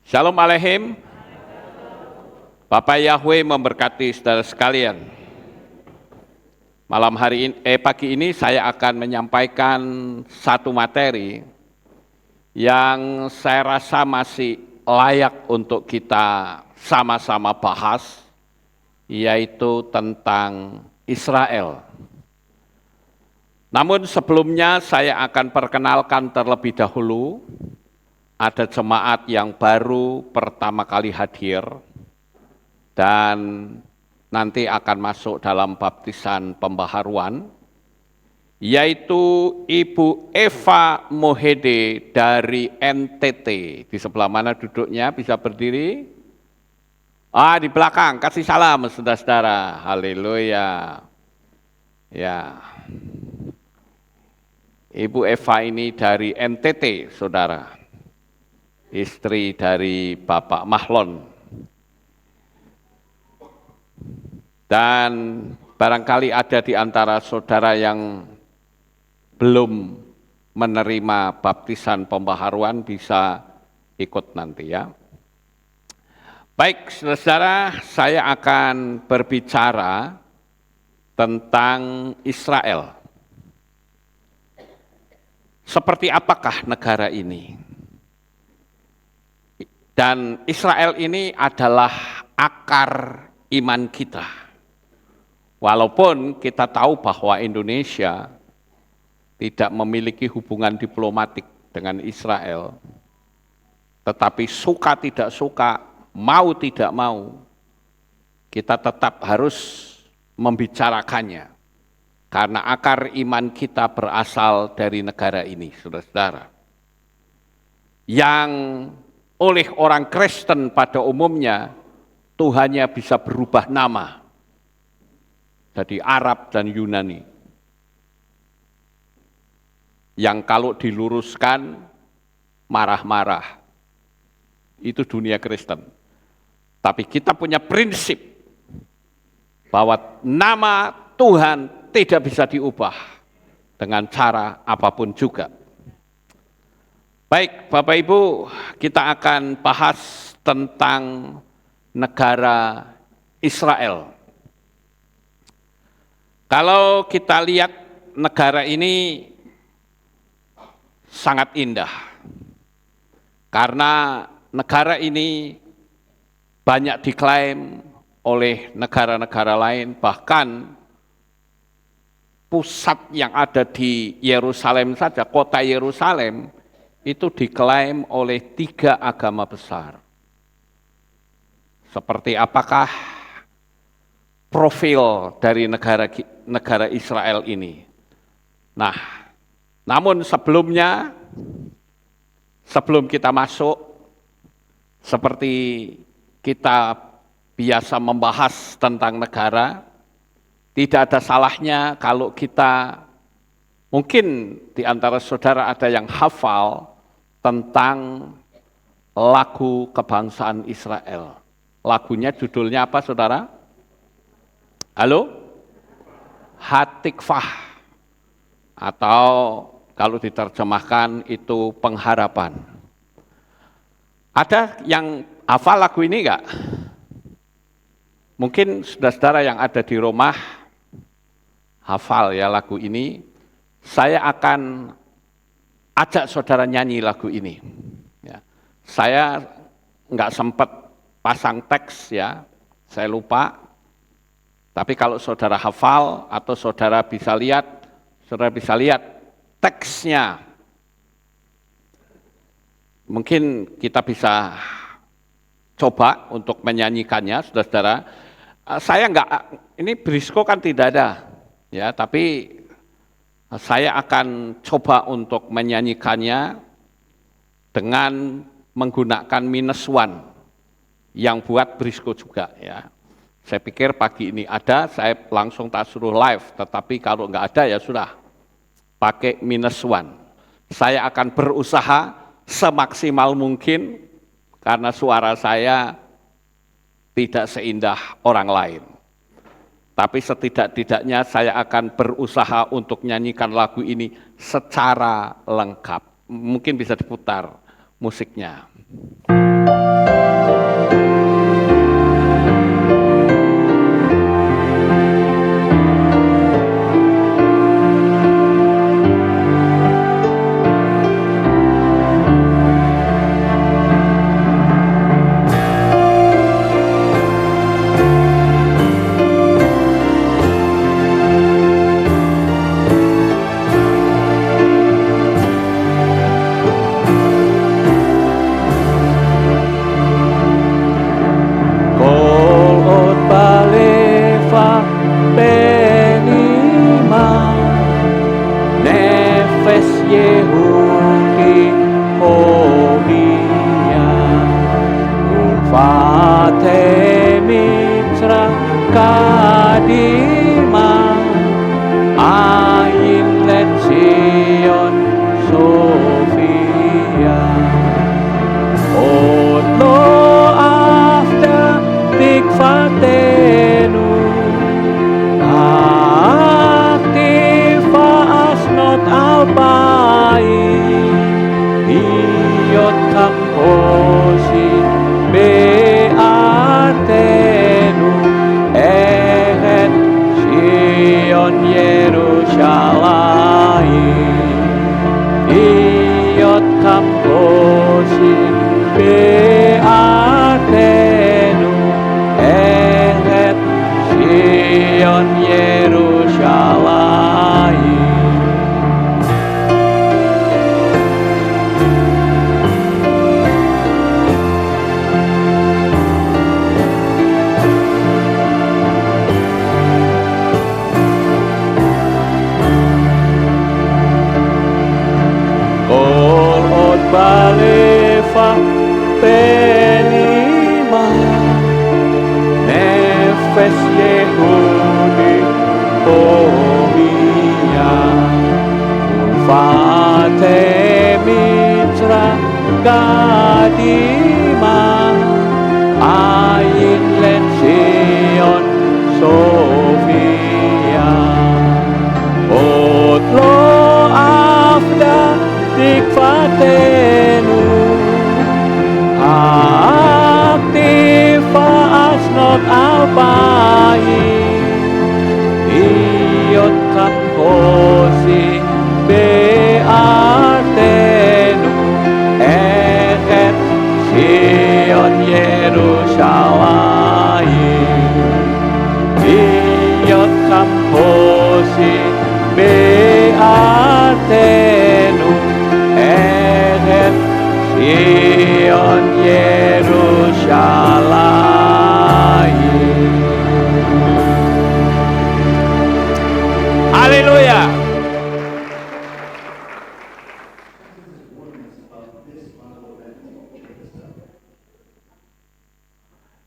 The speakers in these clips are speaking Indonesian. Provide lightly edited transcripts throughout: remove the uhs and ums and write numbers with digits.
Shalom Aleichem. Bapak Yahweh memberkati saudara sekalian. Pagi ini saya akan menyampaikan satu materi yang saya rasa masih layak untuk kita sama-sama bahas, yaitu tentang Israel. Namun sebelumnya saya akan perkenalkan terlebih dahulu, ada jemaat yang baru pertama kali hadir dan nanti akan masuk dalam baptisan pembaharuan, yaitu Ibu Eva Mohede dari NTT. Di sebelah mana duduknya? Bisa berdiri? Di belakang, kasih salam saudara-saudara. Haleluya. Ya. Ibu Eva ini dari NTT, saudara. Istri dari Bapak Mahlon. Dan barangkali ada di antara saudara yang belum menerima baptisan pembaharuan bisa ikut nanti ya. Baik, saudara, saya akan berbicara tentang Israel. Seperti apakah negara ini? Dan Israel ini adalah akar iman kita. Walaupun kita tahu bahwa Indonesia tidak memiliki hubungan diplomatik dengan Israel, tetapi suka tidak suka, mau tidak mau, kita tetap harus membicarakannya. Karena akar iman kita berasal dari negara ini, saudara-saudara. Yang oleh orang Kristen pada umumnya, Tuhannya bisa berubah nama. Jadi Arab dan Yunani. Yang kalau diluruskan, marah-marah. Itu dunia Kristen. Tapi kita punya prinsip bahwa nama Tuhan tidak bisa diubah dengan cara apapun juga. Baik, Bapak Ibu, kita akan bahas tentang negara Israel. Kalau kita lihat negara ini sangat indah, karena negara ini banyak diklaim oleh negara-negara lain, bahkan pusat yang ada di Yerusalem saja, kota Yerusalem, itu diklaim oleh 3 agama besar. Seperti apakah profil dari negara Israel ini? Nah, namun sebelum kita masuk, seperti kita biasa membahas tentang negara, tidak ada salahnya kalau kita, mungkin di antara saudara ada yang hafal tentang lagu kebangsaan Israel. Lagunya judulnya apa, saudara? Halo? Hatikvah. Atau kalau diterjemahkan itu pengharapan. Ada yang hafal lagu ini enggak? Mungkin saudara-saudara yang ada di rumah hafal ya lagu ini. Saya akan ajak saudara nyanyi lagu ini. Ya. Saya enggak sempat pasang teks ya, saya lupa. Tapi kalau saudara hafal atau saudara bisa lihat teksnya. Mungkin kita bisa coba untuk menyanyikannya, saudara-saudara. Saya enggak, ini Brisco kan tidak ada, ya, tapi saya akan coba untuk menyanyikannya dengan menggunakan -1 yang buat Brisco juga ya. Saya pikir pagi ini ada, saya langsung tak suruh live, tetapi kalau enggak ada ya sudah, pakai -1. Saya akan berusaha semaksimal mungkin, karena suara saya tidak seindah orang lain. Tapi setidak-tidaknya saya akan berusaha untuk nyanyikan lagu ini secara lengkap. Mungkin bisa diputar musiknya.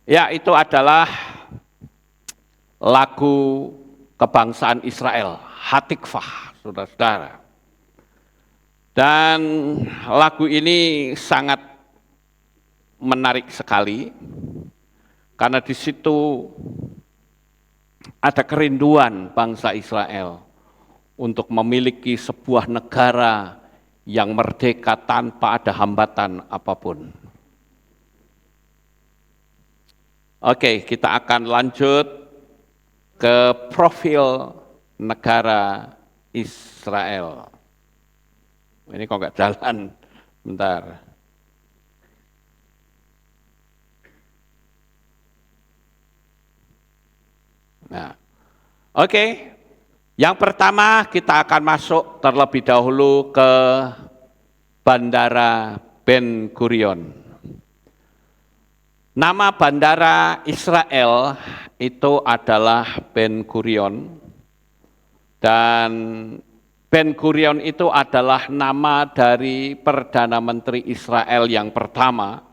Ya, itu adalah lagu kebangsaan Israel, Hatikvah, saudara-saudara. Dan lagu ini sangat menarik sekali, karena di situ ada kerinduan bangsa Israel untuk memiliki sebuah negara yang merdeka tanpa ada hambatan apapun. Oke, kita akan lanjut ke profil negara Israel. Ini kok nggak jalan, bentar. Nah, oke. Yang pertama kita akan masuk terlebih dahulu ke Bandara Ben Gurion. Nama bandara Israel itu adalah Ben Gurion, dan Ben Gurion itu adalah nama dari Perdana Menteri Israel yang pertama,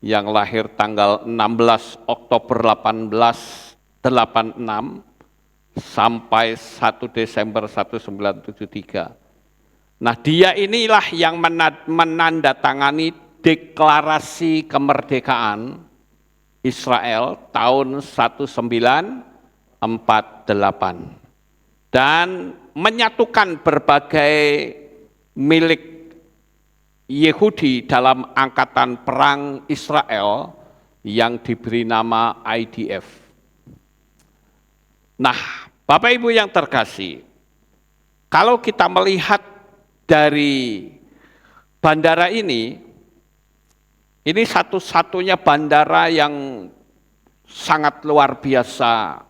yang lahir tanggal 16 Oktober 1886 sampai 1 Desember 1973. Nah, dia inilah yang menandatangani deklarasi kemerdekaan Israel tahun 1948 dan menyatukan berbagai milik Yehudi dalam angkatan perang Israel yang diberi nama IDF. Nah, Bapak Ibu yang terkasih, kalau kita melihat dari bandara ini satu-satunya bandara yang sangat luar biasa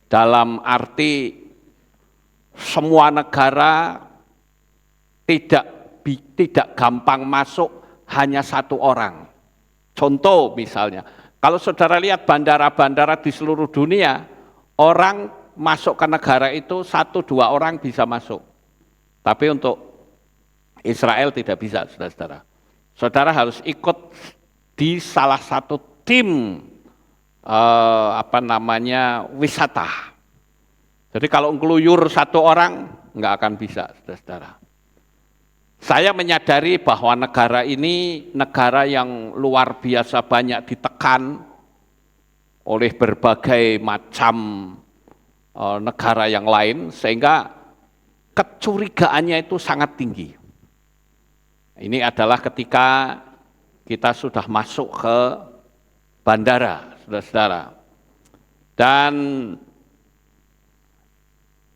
dalam arti semua negara tidak gampang masuk hanya satu orang. Contoh misalnya, kalau saudara lihat bandara-bandara di seluruh dunia, orang masuk ke negara itu 1-2 orang bisa masuk. Tapi untuk Israel tidak bisa, saudara-saudara. Saudara harus ikut di salah satu tim wisata. Jadi kalau ngeluyur satu orang, nggak akan bisa, saudara-saudara. Saya menyadari bahwa negara ini negara yang luar biasa banyak ditekan oleh berbagai macam negara yang lain, sehingga kecurigaannya itu sangat tinggi. Ini adalah ketika kita sudah masuk ke bandara, saudara-saudara. Dan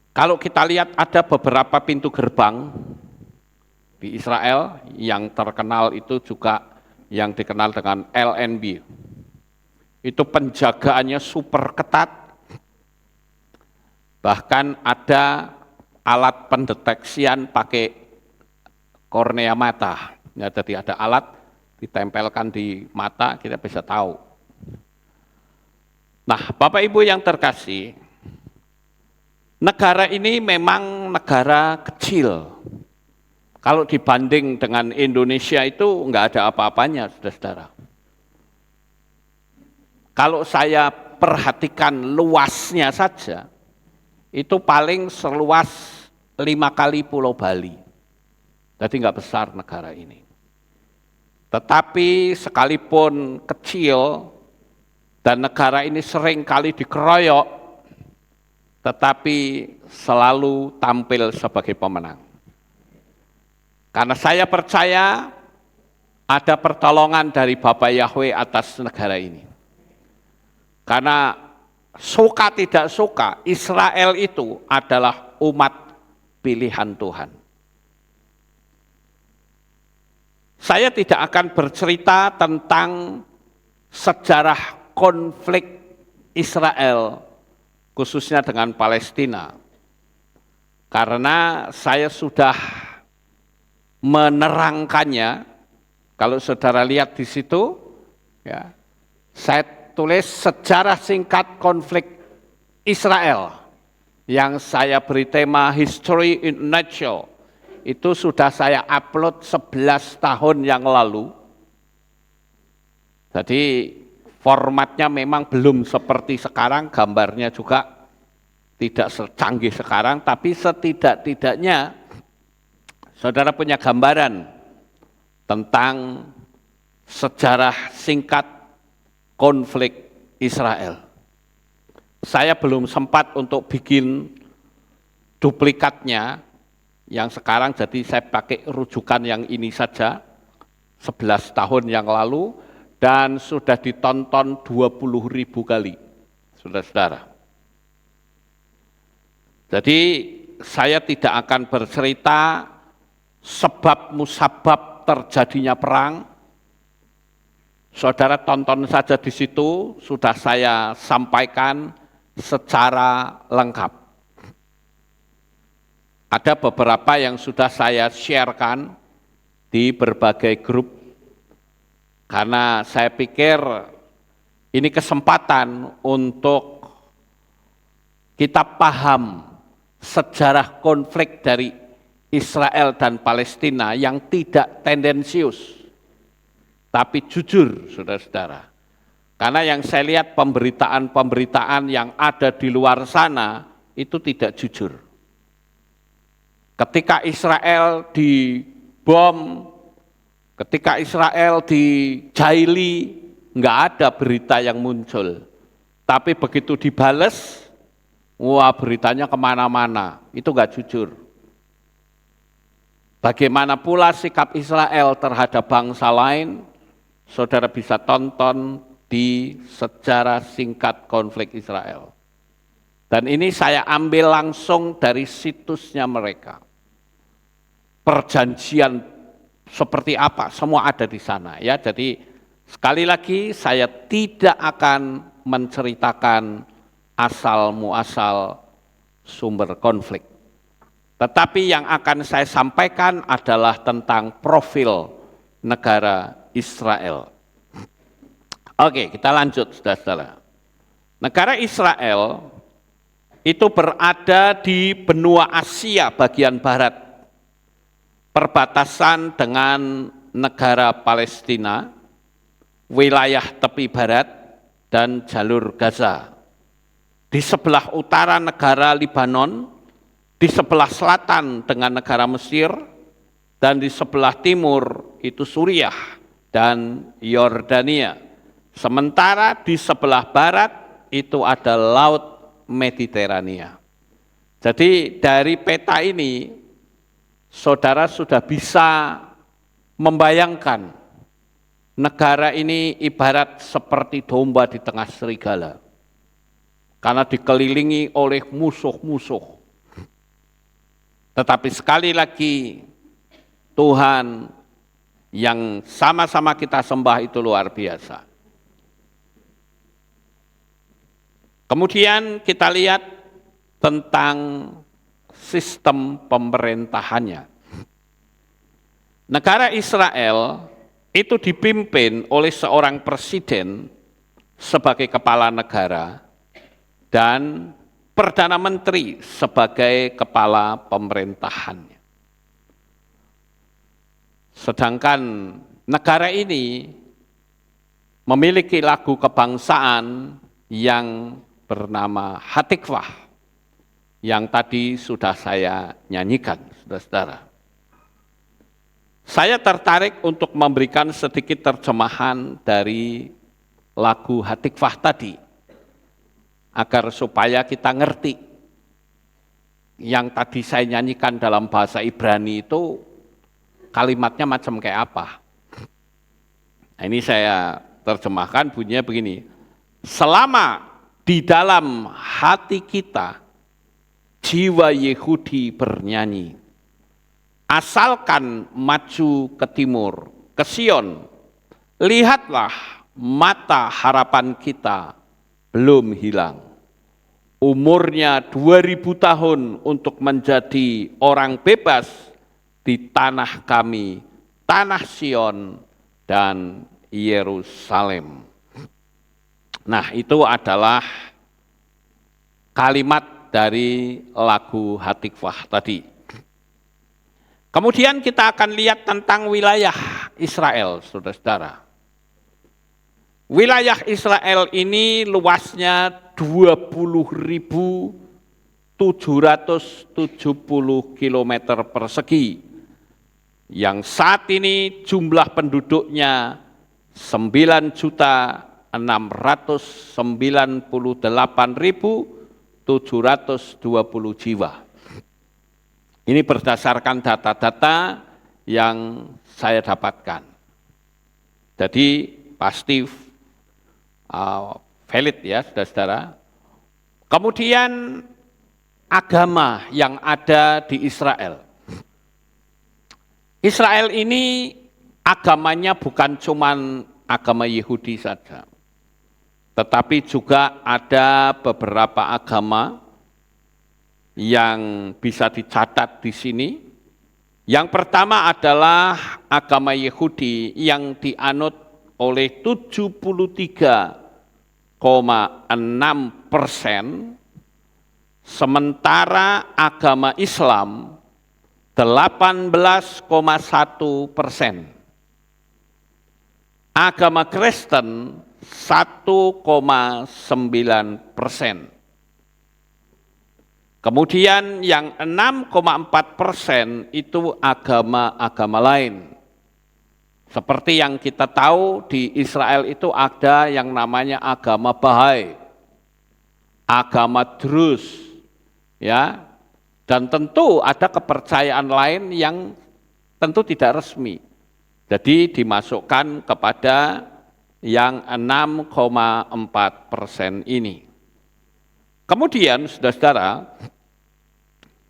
kalau kita lihat ada beberapa pintu gerbang di Israel yang terkenal itu juga yang dikenal dengan LNB. Itu penjagaannya super ketat, bahkan ada alat pendeteksian pakai kornea mata. Ya, jadi ada alat ditempelkan di mata, kita bisa tahu. Nah, Bapak Ibu yang terkasih, negara ini memang negara kecil. Kalau dibanding dengan Indonesia itu enggak ada apa-apanya, saudara-saudara. Kalau saya perhatikan luasnya saja, itu paling seluas 5 kali Pulau Bali. Jadi enggak besar negara ini. Tetapi sekalipun kecil dan negara ini sering kali dikeroyok, tetapi selalu tampil sebagai pemenang. Karena saya percaya ada pertolongan dari Bapa Yahweh atas negara ini. Karena suka tidak suka, Israel itu adalah umat pilihan Tuhan. Saya tidak akan bercerita tentang sejarah konflik Israel, khususnya dengan Palestina. Karena saya sudah menerangkannya. Kalau saudara lihat di situ, ya, saya tulis sejarah singkat konflik Israel yang saya beri tema History in a Nutshell. Itu sudah saya upload 11 tahun yang lalu. Jadi formatnya memang belum seperti sekarang, gambarnya juga tidak secanggih sekarang, tapi setidak-tidaknya saudara punya gambaran tentang sejarah singkat konflik Israel. Saya belum sempat untuk bikin duplikatnya yang sekarang, jadi saya pakai rujukan yang ini saja, 11 tahun yang lalu, dan sudah ditonton 20.000 kali, saudara-saudara. Jadi saya tidak akan bercerita sebab musabab terjadinya perang. Saudara tonton saja di situ, sudah saya sampaikan secara lengkap. Ada beberapa yang sudah saya sharekan di berbagai grup, karena saya pikir ini kesempatan untuk kita paham sejarah konflik dari Israel dan Palestina yang tidak tendensius, tapi jujur, saudara-saudara. Karena yang saya lihat pemberitaan-pemberitaan yang ada di luar sana itu tidak jujur. Ketika Israel dibom, ketika Israel dijaili, nggak ada berita yang muncul. Tapi begitu dibales, wah beritanya kemana-mana, itu nggak jujur. Bagaimana pula sikap Israel terhadap bangsa lain, saudara bisa tonton di sejarah singkat konflik Israel. Dan ini saya ambil langsung dari situsnya mereka. Perjanjian seperti apa, semua ada di sana ya. Jadi sekali lagi saya tidak akan menceritakan asal muasal sumber konflik. Tetapi yang akan saya sampaikan adalah tentang profil negara Israel. Oke, kita lanjut saudara-saudara. Negara Israel itu berada di benua Asia bagian barat, perbatasan dengan negara Palestina, wilayah tepi barat, dan jalur Gaza. Di sebelah utara negara Libanon, di sebelah selatan dengan negara Mesir, dan di sebelah timur itu Suriah dan Yordania. Sementara di sebelah barat itu ada Laut Mediterania. Jadi dari peta ini, saudara sudah bisa membayangkan negara ini ibarat seperti domba di tengah serigala. Karena dikelilingi oleh musuh-musuh. Tetapi sekali lagi, Tuhan yang sama-sama kita sembah itu luar biasa. Kemudian kita lihat tentang sistem pemerintahannya. Negara Israel itu dipimpin oleh seorang presiden sebagai kepala negara dan Perdana Menteri sebagai kepala pemerintahannya. Sedangkan negara ini memiliki lagu kebangsaan yang bernama Hatikvah, yang tadi sudah saya nyanyikan, saudara-saudara. Saya tertarik untuk memberikan sedikit terjemahan dari lagu Hatikvah tadi, agar supaya kita ngerti. Yang tadi saya nyanyikan dalam bahasa Ibrani itu kalimatnya macam kayak apa. Nah, ini saya terjemahkan bunyinya begini. Selama di dalam hati kita, jiwa Yehudi bernyanyi. Asalkan maju ke timur, ke Sion, lihatlah mata harapan kita belum hilang. Umurnya 2000 tahun untuk menjadi orang bebas di tanah kami, tanah Sion dan Yerusalem. Nah, itu adalah kalimat dari lagu Hatikvah tadi. Kemudian kita akan lihat tentang wilayah Israel, saudara-saudara. Wilayah Israel ini luasnya 20.770 km persegi, yang saat ini jumlah penduduknya 9.698.720 jiwa. Ini berdasarkan data-data yang saya dapatkan. Jadi pasti valid ya, saudara-saudara. Kemudian agama yang ada di Israel. Israel ini agamanya bukan cuman agama Yahudi saja, tetapi juga ada beberapa agama yang bisa dicatat di sini. Yang pertama adalah agama Yahudi yang dianut oleh 73,6%, sementara agama Islam 18,1%. Agama Kristen 1,9%. Kemudian yang 6,4% itu agama-agama lain. Seperti yang kita tahu di Israel itu ada yang namanya agama Bahai, agama Druze, ya, dan tentu ada kepercayaan lain yang tentu tidak resmi. Jadi dimasukkan kepada yang 6,4% ini. Kemudian, saudara-saudara,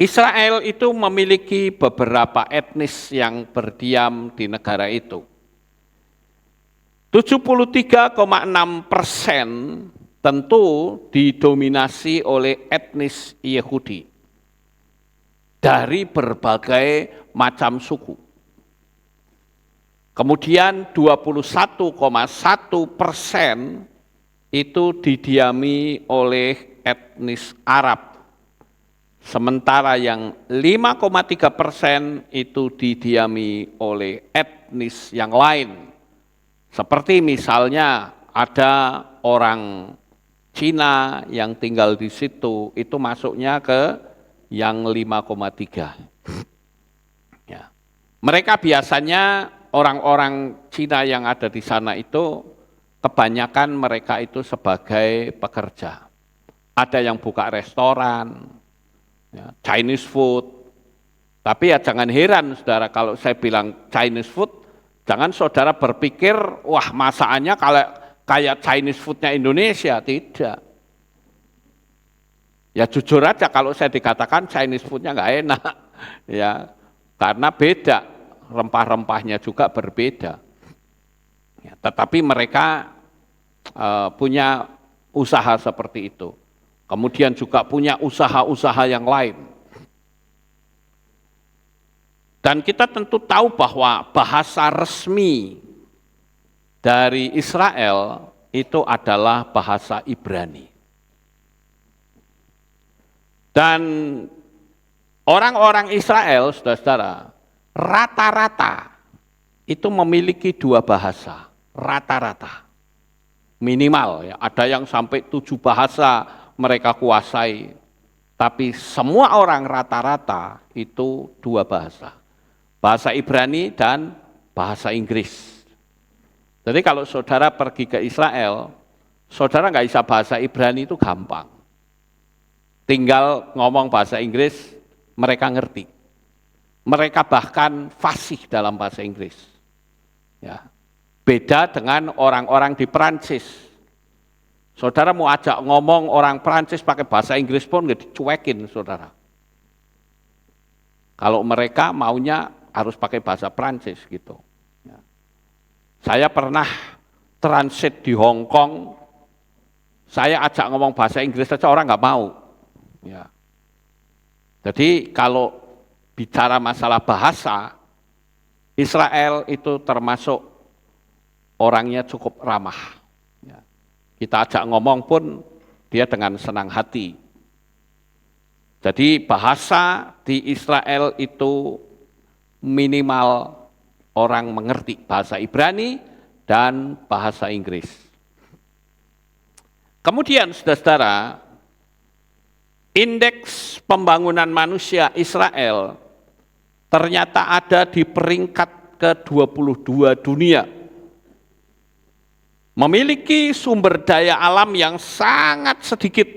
Israel itu memiliki beberapa etnis yang berdiam di negara itu. 73,6% tentu didominasi oleh etnis Yahudi dari berbagai macam suku. Kemudian 21,1% itu didiami oleh etnis Arab. Sementara yang 5,3% itu didiami oleh etnis yang lain. Seperti misalnya ada orang Cina yang tinggal di situ, itu masuknya ke yang 5,3. Ya. Mereka biasanya orang-orang Cina yang ada di sana itu, kebanyakan mereka itu sebagai pekerja. Ada yang buka restoran, ya, Chinese food. Tapi ya jangan heran saudara kalau saya bilang Chinese food, jangan saudara berpikir, wah masakannya kayak Chinese foodnya Indonesia, tidak. Ya jujur aja kalau saya dikatakan Chinese foodnya nggak enak, ya karena beda, rempah-rempahnya juga berbeda. Ya, tetapi mereka punya usaha seperti itu. Kemudian juga punya usaha-usaha yang lain. Dan kita tentu tahu bahwa bahasa resmi dari Israel itu adalah bahasa Ibrani. Dan orang-orang Israel, saudara-saudara, rata-rata itu memiliki 2 bahasa, rata-rata. Minimal, ya, ada yang sampai 7 bahasa mereka kuasai, tapi semua orang rata-rata itu 2 bahasa. Bahasa Ibrani dan bahasa Inggris. Jadi kalau saudara pergi ke Israel, saudara nggak bisa bahasa Ibrani itu gampang. Tinggal ngomong bahasa Inggris, mereka ngerti. Mereka bahkan fasih dalam bahasa Inggris. Ya. Beda dengan orang-orang di Perancis. Saudara mau ajak ngomong orang Perancis pakai bahasa Inggris pun nggak dicuekin, saudara. Kalau mereka maunya harus pakai bahasa Perancis gitu. Ya. Saya pernah transit di Hong Kong, saya ajak ngomong bahasa Inggris saja orang nggak mau. Ya. Jadi kalau bicara masalah bahasa, Israel itu termasuk orangnya cukup ramah. Ya. Kita ajak ngomong pun dia dengan senang hati. Jadi bahasa di Israel itu minimal orang mengerti bahasa Ibrani dan bahasa Inggris. Kemudian saudara-saudara, indeks pembangunan manusia Israel ternyata ada di peringkat ke-22 dunia. Memiliki sumber daya alam yang sangat sedikit,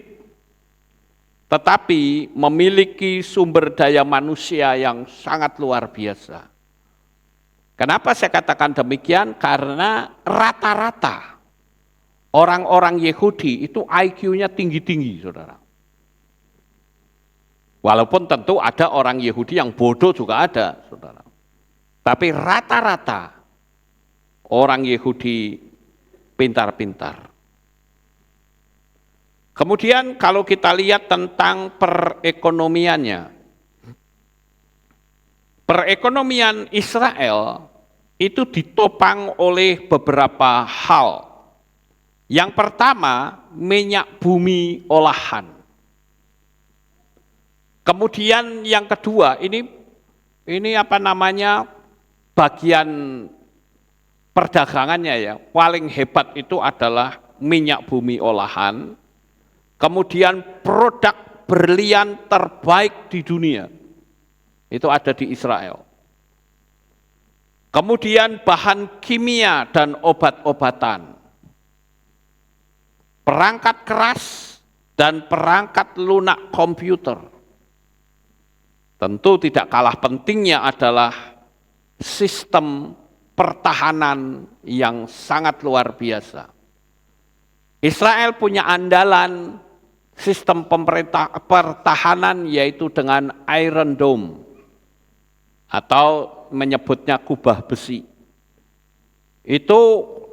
tetapi memiliki sumber daya manusia yang sangat luar biasa. Kenapa saya katakan demikian? Karena rata-rata orang-orang Yahudi itu IQ-nya tinggi-tinggi, saudara. Walaupun tentu ada orang Yahudi yang bodoh juga ada, saudara. Tapi rata-rata orang Yahudi pintar-pintar. Kemudian kalau kita lihat tentang perekonomiannya. Perekonomian Israel itu ditopang oleh beberapa hal. Yang pertama, minyak bumi olahan. Kemudian yang kedua, ini apa namanya, bagian perdagangannya ya, paling hebat itu adalah minyak bumi olahan, kemudian produk berlian terbaik di dunia, itu ada di Israel. Kemudian bahan kimia dan obat-obatan, perangkat keras dan perangkat lunak komputer. Tentu tidak kalah pentingnya adalah sistem pertahanan yang sangat luar biasa. Israel punya andalan sistem pertahanan yaitu dengan Iron Dome atau menyebutnya kubah besi. Itu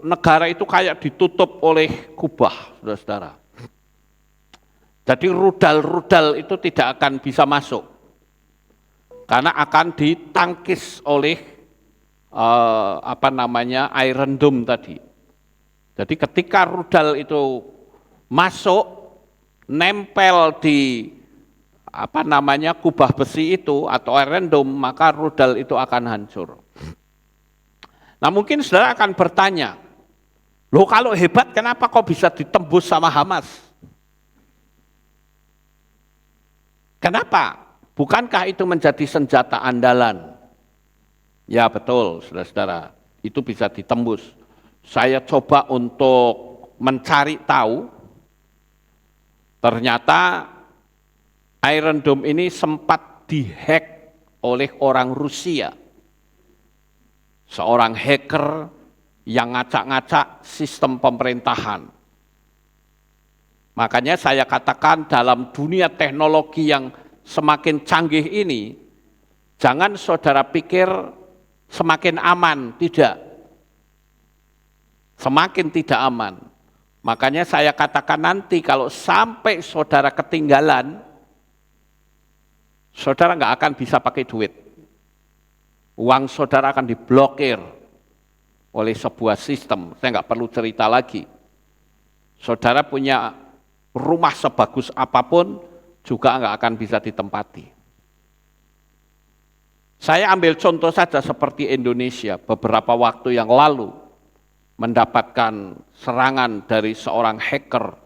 negara itu kayak ditutup oleh kubah, saudara-saudara. Jadi rudal-rudal itu tidak akan bisa masuk karena akan ditangkis oleh Iron Dome tadi. Jadi ketika rudal itu masuk, nempel di kubah besi itu atau Iron Dome, maka rudal itu akan hancur. Nah mungkin saudara akan bertanya, loh kalau hebat kenapa kok bisa ditembus sama Hamas? Kenapa? Bukankah itu menjadi senjata andalan? Ya betul, saudara-saudara, itu bisa ditembus. Saya coba untuk mencari tahu, ternyata Iron Dome ini sempat dihack oleh orang Rusia. Seorang hacker yang ngacak-ngacak sistem pemerintahan. Makanya saya katakan dalam dunia teknologi yang semakin canggih ini, jangan saudara pikir semakin aman, tidak. Semakin tidak aman. Makanya saya katakan nanti kalau sampai saudara ketinggalan, saudara nggak akan bisa pakai duit. Uang saudara akan diblokir oleh sebuah sistem. Saya nggak perlu cerita lagi. Saudara punya rumah sebagus apapun juga nggak akan bisa ditempati. Saya ambil contoh saja seperti Indonesia beberapa waktu yang lalu mendapatkan serangan dari seorang hacker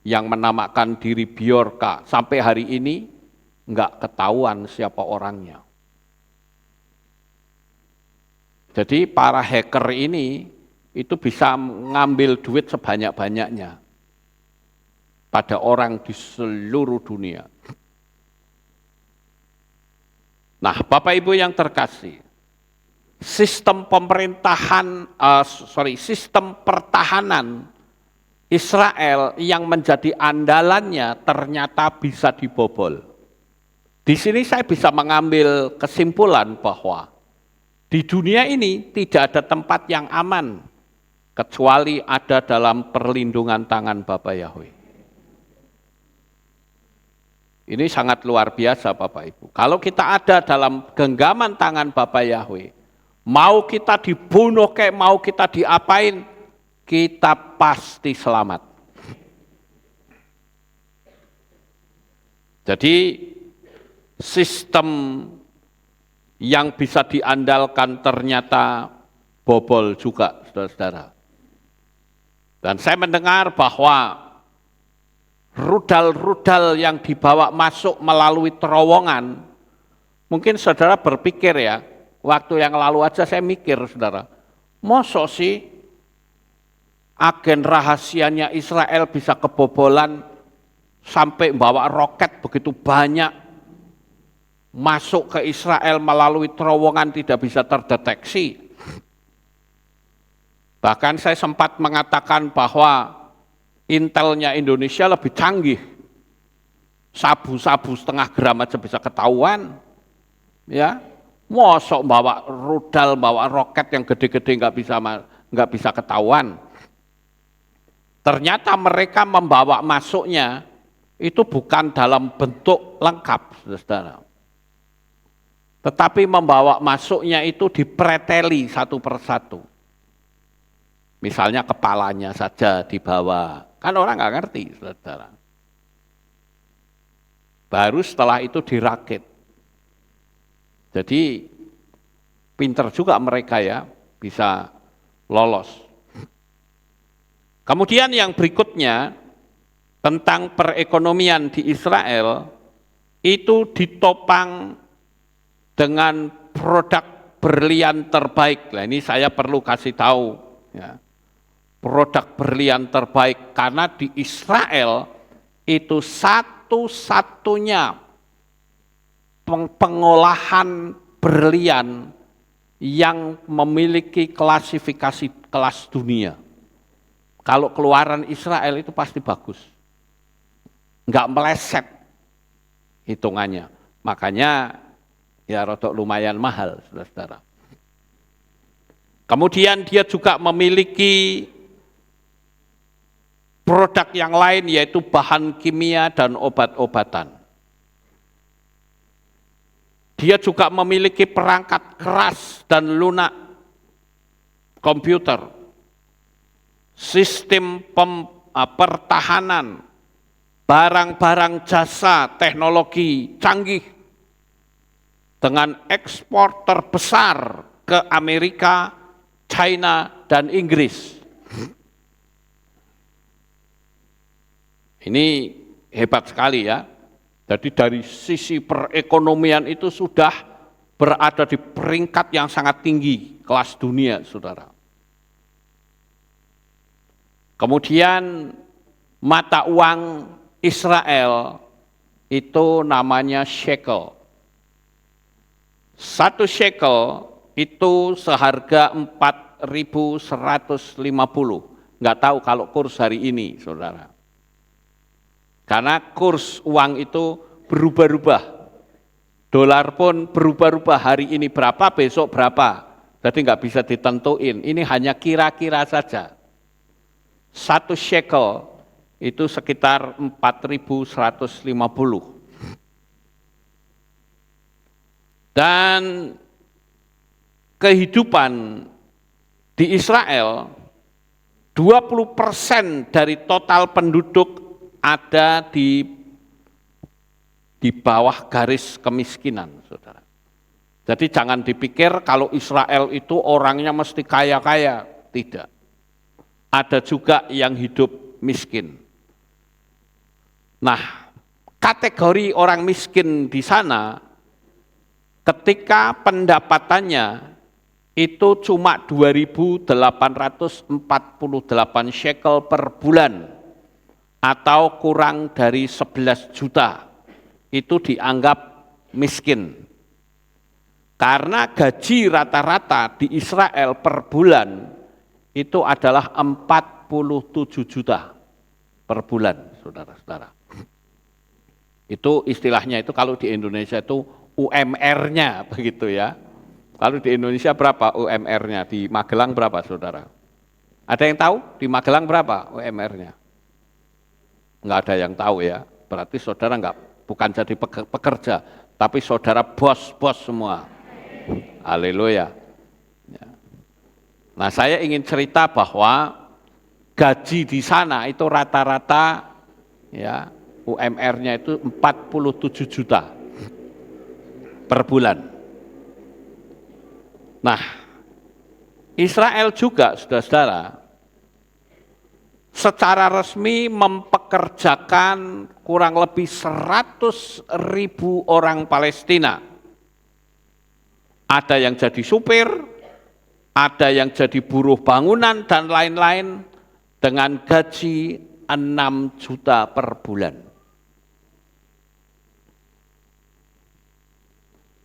yang menamakan diri Bjorka. Sampai hari ini nggak ketahuan siapa orangnya. Jadi para hacker ini itu bisa mengambil duit sebanyak-banyaknya pada orang di seluruh dunia. Nah, Bapak Ibu yang terkasih, sistem pertahanan Israel yang menjadi andalannya ternyata bisa dibobol. Di sini saya bisa mengambil kesimpulan bahwa di dunia ini tidak ada tempat yang aman kecuali ada dalam perlindungan tangan Bapa Yahweh. Ini sangat luar biasa Bapak Ibu. Kalau kita ada dalam genggaman tangan Bapa Yahweh, mau kita dibunuh kayak mau kita diapain, kita pasti selamat. Jadi sistem yang bisa diandalkan ternyata bobol juga, saudara-saudara. Dan saya mendengar bahwa rudal-rudal yang dibawa masuk melalui terowongan, mungkin saudara berpikir ya, waktu yang lalu aja saya mikir saudara, mosok sih agen rahasianya Israel bisa kebobolan sampai bawa roket begitu banyak, masuk ke Israel melalui terowongan tidak bisa terdeteksi. Bahkan saya sempat mengatakan bahwa intelnya Indonesia lebih canggih. Sabu-sabu 0,5 gram aja bisa ketahuan. Ya, mosok bawa rudal, bawa roket yang gede-gede nggak bisa ketahuan. Ternyata mereka membawa masuknya itu bukan dalam bentuk lengkap, saudara. Tetapi membawa masuknya itu dipreteli satu persatu. Misalnya kepalanya saja dibawa. Kan orang nggak ngerti, saudara. Baru setelah itu dirakit. Jadi pinter juga mereka ya, bisa lolos. Kemudian yang berikutnya, tentang perekonomian di Israel, itu ditopang dengan produk berlian terbaik. Nah ini saya perlu kasih tahu, ya. Produk berlian terbaik, karena di Israel itu satu-satunya pengolahan berlian yang memiliki klasifikasi kelas dunia. Kalau keluaran Israel itu pasti bagus. Enggak meleset hitungannya. Makanya ya rodok lumayan mahal, saudara-saudara. Kemudian dia juga memiliki produk yang lain yaitu bahan kimia dan obat-obatan. Dia juga memiliki perangkat keras dan lunak komputer, sistem pertahanan, barang-barang jasa, teknologi canggih, dengan ekspor terbesar ke Amerika, China, dan Inggris. Ini hebat sekali ya. Jadi dari sisi perekonomian itu sudah berada di peringkat yang sangat tinggi, kelas dunia, saudara. Kemudian mata uang Israel itu namanya shekel. 1 shekel itu seharga 4.150. Nggak tahu kalau kurs hari ini, saudara. Karena kurs uang itu berubah-ubah. Dolar pun berubah-ubah, hari ini berapa, besok berapa. Jadi nggak bisa ditentuin, ini hanya kira-kira saja. 1 shekel itu sekitar 4.150. Dan kehidupan di Israel, 20% dari total penduduk ada di bawah garis kemiskinan, saudara. Jadi jangan dipikir kalau Israel itu orangnya mesti kaya-kaya, tidak. Ada juga yang hidup miskin. Nah, kategori orang miskin di sana, ketika pendapatannya itu cuma 2.848 shekel per bulan, atau kurang dari 11 juta, itu dianggap miskin. Karena gaji rata-rata di Israel per bulan itu adalah 47 juta per bulan, saudara-saudara. Itu istilahnya itu kalau di Indonesia itu UMR-nya begitu ya. Kalau di Indonesia berapa UMR-nya? Di Magelang berapa, saudara? Ada yang tahu di Magelang berapa UMR-nya? Enggak ada yang tahu ya. Berarti saudara bukan jadi pekerja, tapi saudara bos-bos semua. Haleluya. Ya. Nah, saya ingin cerita bahwa gaji di sana itu rata-rata ya UMR-nya itu 47 juta per bulan. Nah, Israel juga, saudara-saudara, secara resmi mempekerjakan kurang lebih 100.000 orang Palestina. Ada yang jadi supir, ada yang jadi buruh bangunan, dan lain-lain dengan gaji 6 juta per bulan.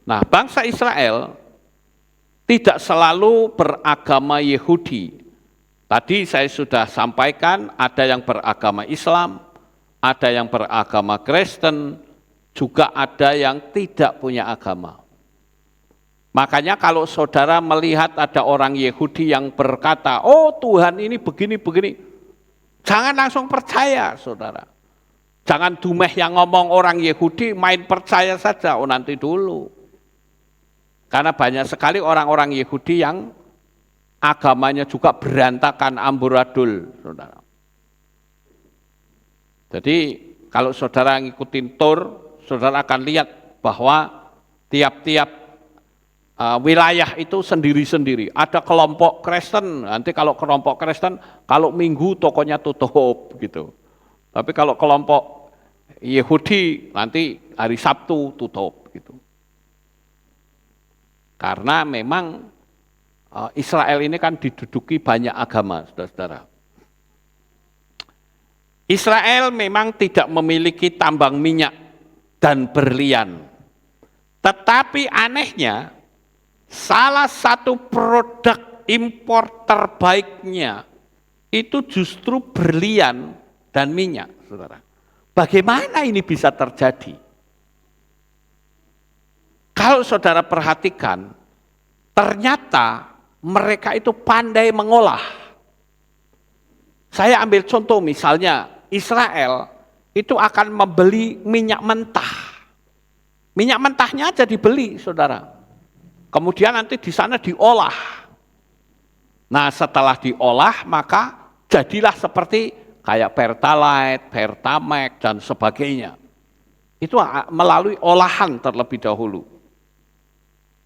Nah, bangsa Israel tidak selalu beragama Yahudi. Tadi saya sudah sampaikan, ada yang beragama Islam, ada yang beragama Kristen, juga ada yang tidak punya agama. Makanya kalau saudara melihat ada orang Yahudi yang berkata, oh Tuhan ini begini-begini, jangan langsung percaya, saudara. Jangan dumeh yang ngomong orang Yahudi, main percaya saja, oh nanti dulu. Karena banyak sekali orang-orang Yahudi yang agamanya juga berantakan, amburadul, saudara. Jadi kalau saudara ngikutin tur, saudara akan lihat bahwa tiap-tiap wilayah itu sendiri-sendiri. Ada kelompok Kristen, nanti kalau kelompok Kristen, kalau Minggu tokonya tutup gitu. Tapi kalau kelompok Yahudi, nanti hari Sabtu tutup gitu. Karena memang Israel ini kan diduduki banyak agama, saudara-saudara. Israel memang tidak memiliki tambang minyak dan berlian. Tetapi anehnya, Salah satu produk impor terbaiknya itu justru berlian dan minyak, saudara. Bagaimana ini bisa terjadi? Kalau saudara perhatikan, ternyata mereka itu pandai mengolah. Saya ambil contoh misalnya, Israel itu akan membeli minyak mentah. Minyak mentahnya aja dibeli, saudara. Kemudian nanti di sana diolah. Nah, setelah diolah maka jadilah seperti kayak Pertalite, Pertamax dan sebagainya. Itu melalui olahan terlebih dahulu.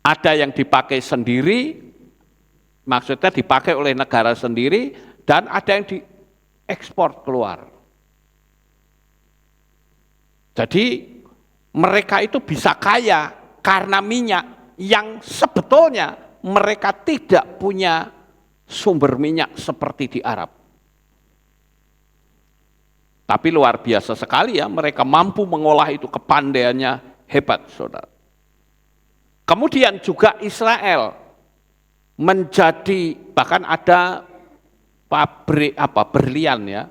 Ada yang dipakai sendiri, maksudnya dipakai oleh negara sendiri, dan ada yang diekspor keluar. Jadi mereka itu bisa kaya karena minyak yang sebetulnya mereka tidak punya sumber minyak seperti di Arab. Tapi luar biasa sekali ya, mereka mampu mengolah itu, kepandaiannya hebat, saudara. Kemudian juga Israel menjadi, bahkan ada pabrik berlian ya.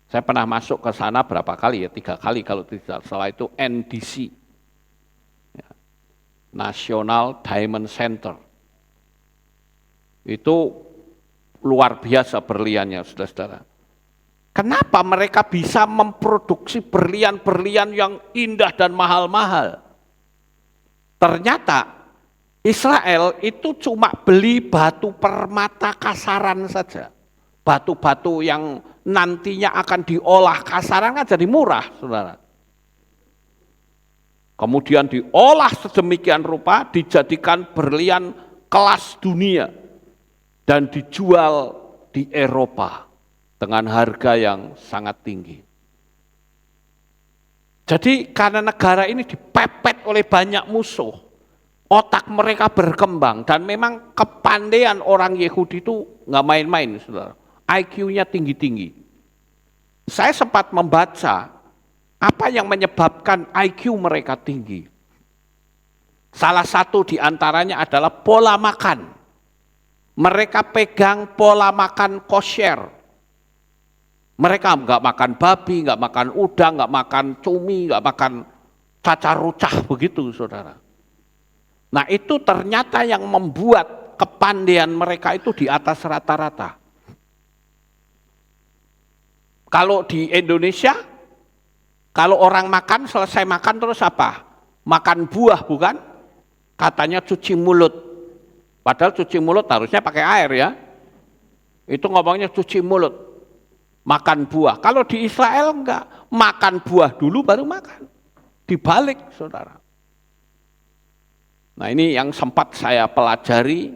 Saya pernah masuk ke sana berapa kali ya, 3 kali kalau tidak salah, itu NDC. National Diamond Center. Itu luar biasa berliannya, saudara-saudara. Kenapa mereka bisa memproduksi berlian-berlian yang indah dan mahal-mahal? Ternyata Israel itu cuma beli batu permata kasaran saja. Batu-batu yang nantinya akan diolah kasaran kan jadi murah, saudara. Kemudian diolah sedemikian rupa, dijadikan berlian kelas dunia dan dijual di Eropa dengan harga yang sangat tinggi. Jadi karena negara ini dipepet oleh banyak musuh, otak mereka berkembang, dan memang kepandaian orang Yahudi itu nggak main-main, saudara. IQ-nya tinggi-tinggi. Saya sempat membaca apa yang menyebabkan IQ mereka tinggi. Salah satu di antaranya adalah pola makan. Mereka pegang pola makan kosher. Mereka nggak makan babi, nggak makan udang, nggak makan cumi, nggak makan cacar-rucah begitu, saudara. Nah itu ternyata yang membuat kepandaian mereka itu di atas rata-rata. Kalau di Indonesia, kalau orang makan, selesai makan terus apa? Makan buah bukan? Katanya cuci mulut. Padahal cuci mulut harusnya pakai air ya. Itu ngomongnya cuci mulut. Makan buah. Kalau di Israel enggak. Makan buah dulu baru makan. Dibalik, saudara. Nah ini yang sempat saya pelajari,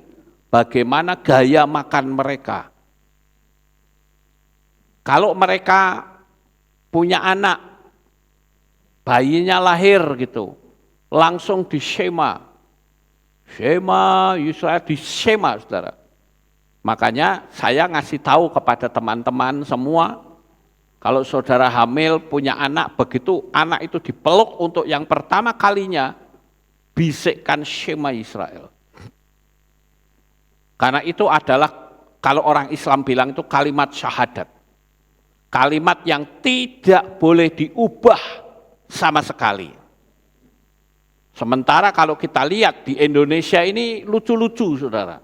bagaimana gaya makan mereka. Kalau mereka punya anak, bayinya lahir gitu, langsung Shema Israel, Shema, saudara. Makanya saya ngasih tahu kepada teman-teman semua, kalau saudara hamil punya anak, begitu anak itu dipeluk untuk yang pertama kalinya, bisikkan Shema Israel. Karena itu adalah, kalau orang Islam bilang itu kalimat syahadat. Kalimat yang tidak boleh diubah sama sekali. Sementara kalau kita lihat di Indonesia ini lucu-lucu, saudara.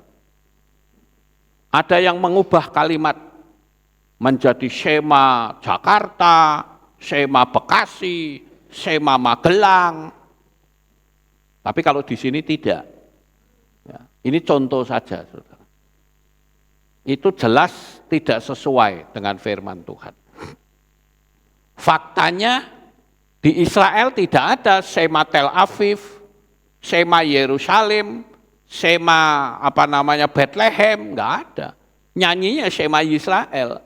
Ada yang mengubah kalimat menjadi Shema Jakarta, Shema Bekasi, Shema Magelang. Tapi kalau di sini tidak. Ya, ini contoh saja, saudara. Itu jelas tidak sesuai dengan firman Tuhan. Faktanya di Israel tidak ada Shema Tel Aviv, Shema Yerusalem, Shema Bethlehem, enggak ada. Nyanyinya Shema Israel.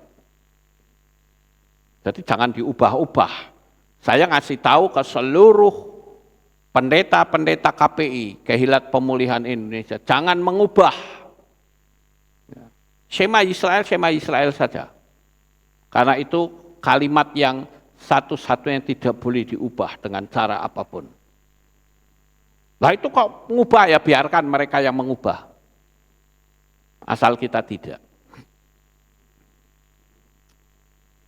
Jadi jangan diubah-ubah. Saya ngasih tahu ke seluruh pendeta-pendeta KPI, Kehilat Pemulihan Indonesia, jangan mengubah. Shema Israel saja. Karena itu kalimat yang satu-satunya tidak boleh diubah dengan cara apapun. Lah itu kok mengubah, ya biarkan mereka yang mengubah. Asal kita tidak.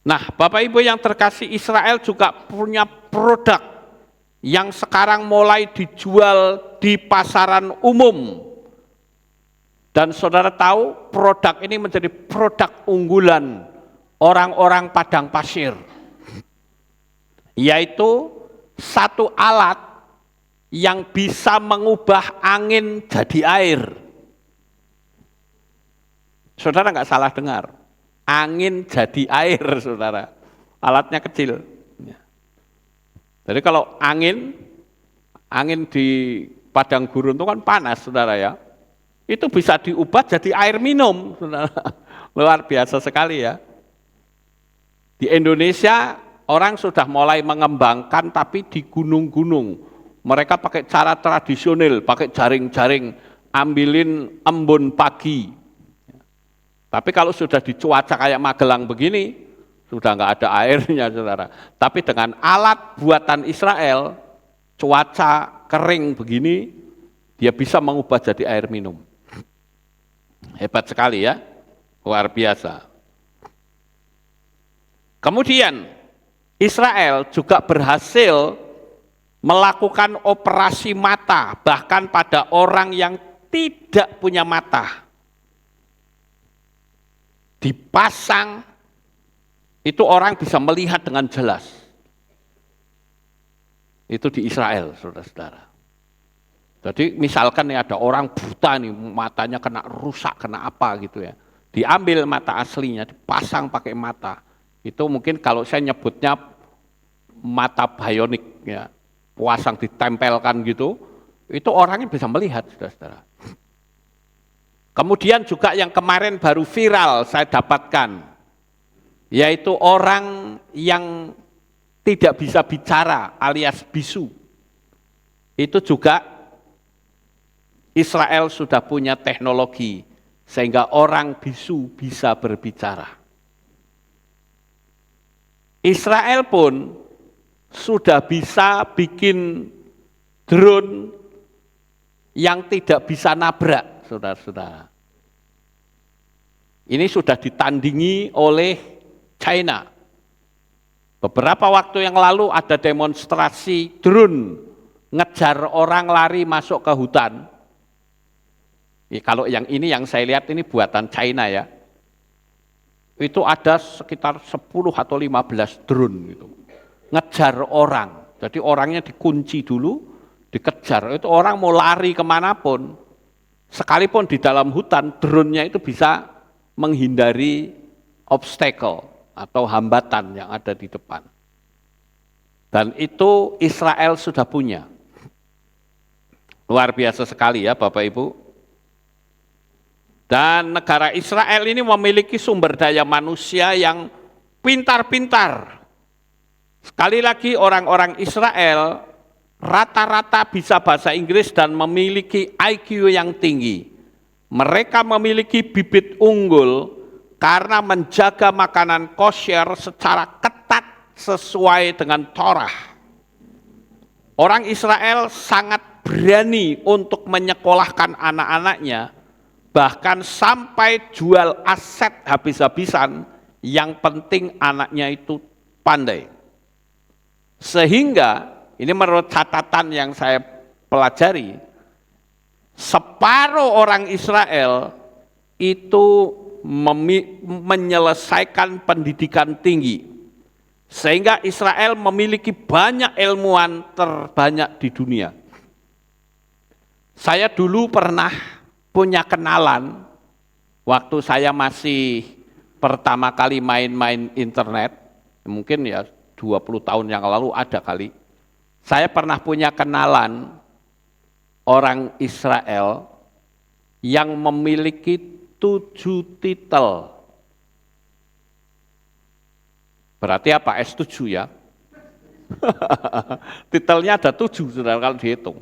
Nah, Bapak Ibu yang terkasih, Israel juga punya produk yang sekarang mulai dijual di pasaran umum. Dan saudara tahu produk ini menjadi produk unggulan orang-orang padang pasir. Yaitu satu alat yang bisa mengubah angin jadi air. Saudara nggak salah dengar, angin jadi air, saudara. Alatnya kecil. Jadi kalau angin di padang gurun itu kan panas, saudara ya. Itu bisa diubah jadi air minum, saudara. Luar biasa sekali ya. Di Indonesia orang sudah mulai mengembangkan, tapi di gunung-gunung. Mereka pakai cara tradisional, pakai jaring-jaring, ambilin embun pagi. Tapi kalau sudah di cuaca kayak Magelang begini, sudah nggak ada airnya, saudara. Tapi dengan alat buatan Israel, cuaca kering begini, dia bisa mengubah jadi air minum. Hebat sekali ya, luar biasa. Kemudian Israel juga berhasil melakukan operasi mata, bahkan pada orang yang tidak punya mata. Dipasang, itu orang bisa melihat dengan jelas. Itu di Israel, saudara-saudara. Jadi misalkan nih ada orang buta nih, matanya kena rusak, kena apa gitu ya. Diambil mata aslinya, dipasang pakai mata. Itu mungkin kalau saya nyebutnya mata bionik ya. Pasang ditempelkan gitu, itu orangnya bisa melihat, saudara-saudara. Kemudian juga yang kemarin baru viral saya dapatkan, yaitu orang yang tidak bisa bicara alias bisu. Itu juga Israel sudah punya teknologi sehingga orang bisu bisa berbicara. Israel pun sudah bisa bikin drone yang tidak bisa nabrak, saudara-saudara. Ini sudah ditandingi oleh China. Beberapa waktu yang lalu ada demonstrasi drone ngejar orang lari masuk ke hutan. Kalau yang ini yang saya lihat ini buatan China ya. Itu ada sekitar 10 atau 15 drone gitu. Ngejar orang. Jadi orangnya dikunci dulu, dikejar. Itu orang mau lari kemanapun, sekalipun di dalam hutan, drone-nya itu bisa menghindari obstacle atau hambatan yang ada di depan. Dan itu Israel sudah punya. Luar biasa sekali ya Bapak Ibu. Dan negara Israel ini memiliki sumber daya manusia yang pintar-pintar. Sekali lagi orang-orang Israel rata-rata bisa bahasa Inggris dan memiliki IQ yang tinggi. Mereka memiliki bibit unggul karena menjaga makanan kosher secara ketat sesuai dengan Torah. Orang Israel sangat berani untuk menyekolahkan anak-anaknya, bahkan sampai jual aset habis-habisan, yang penting anaknya itu pandai. Sehingga, ini menurut catatan yang saya pelajari, separuh orang Israel itu menyelesaikan pendidikan tinggi. Sehingga Israel memiliki banyak ilmuwan terbanyak di dunia. Saya dulu pernah punya kenalan, waktu saya masih pertama kali main-main internet, mungkin ya 20 tahun yang lalu ada kali, saya pernah punya kenalan orang Israel yang memiliki 7 titel. Berarti apa? S7 ya. Titelnya ada 7, saudara, kalau dihitung.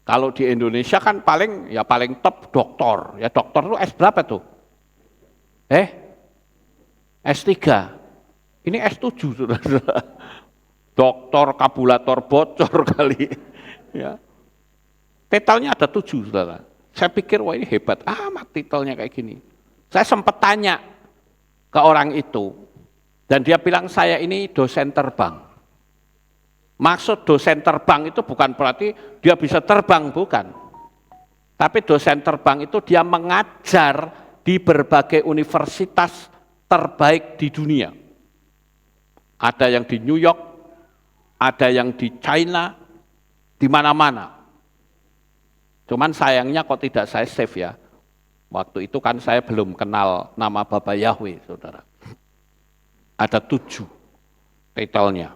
Kalau di Indonesia kan paling top doktor. Ya doktor itu S berapa tuh? S3. Ini S7, saudara. Doktor kabulator bocor kali. Ya. Titelnya ada 7, saudara. Saya pikir, wah ini hebat amat titelnya kayak gini. Saya sempat tanya ke orang itu, dan dia bilang saya ini dosen terbang. Maksud dosen terbang itu bukan berarti dia bisa terbang, bukan. Tapi dosen terbang itu dia mengajar di berbagai universitas terbaik di dunia. Ada yang di New York, ada yang di China, di mana-mana. Cuman sayangnya kok tidak saya save ya. Waktu itu kan saya belum kenal nama Bapak Yahweh, saudara. Ada 7 titelnya.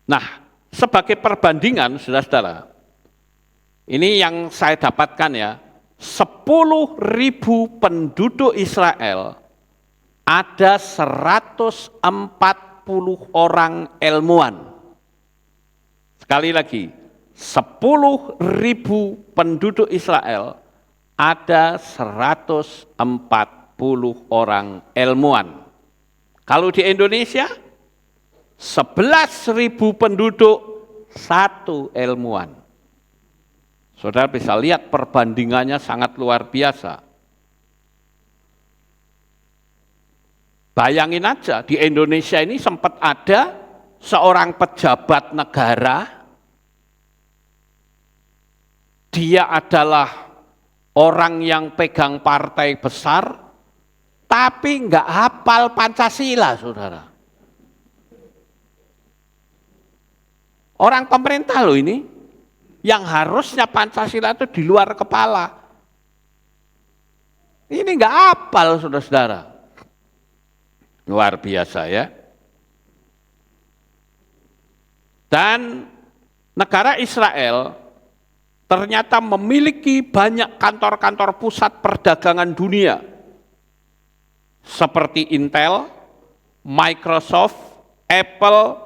Nah, sebagai perbandingan, saudara-saudara, ini yang saya dapatkan ya, 10.000 penduduk Israel, ada 140 orang ilmuwan. Sekali lagi, 10.000 penduduk Israel, ada 140 orang ilmuwan. Kalau di Indonesia, 11.000 penduduk, 1 ilmuwan. Saudara bisa lihat perbandingannya sangat luar biasa. Bayangin aja, di Indonesia ini sempat ada seorang pejabat negara, dia adalah orang yang pegang partai besar, tapi nggak hafal Pancasila, saudara. Orang pemerintah loh ini, yang harusnya Pancasila itu di luar kepala. Ini nggak hafal, saudara-saudara. Luar biasa ya. Dan negara Israel ternyata memiliki banyak kantor-kantor pusat perdagangan dunia. Seperti Intel, Microsoft, Apple,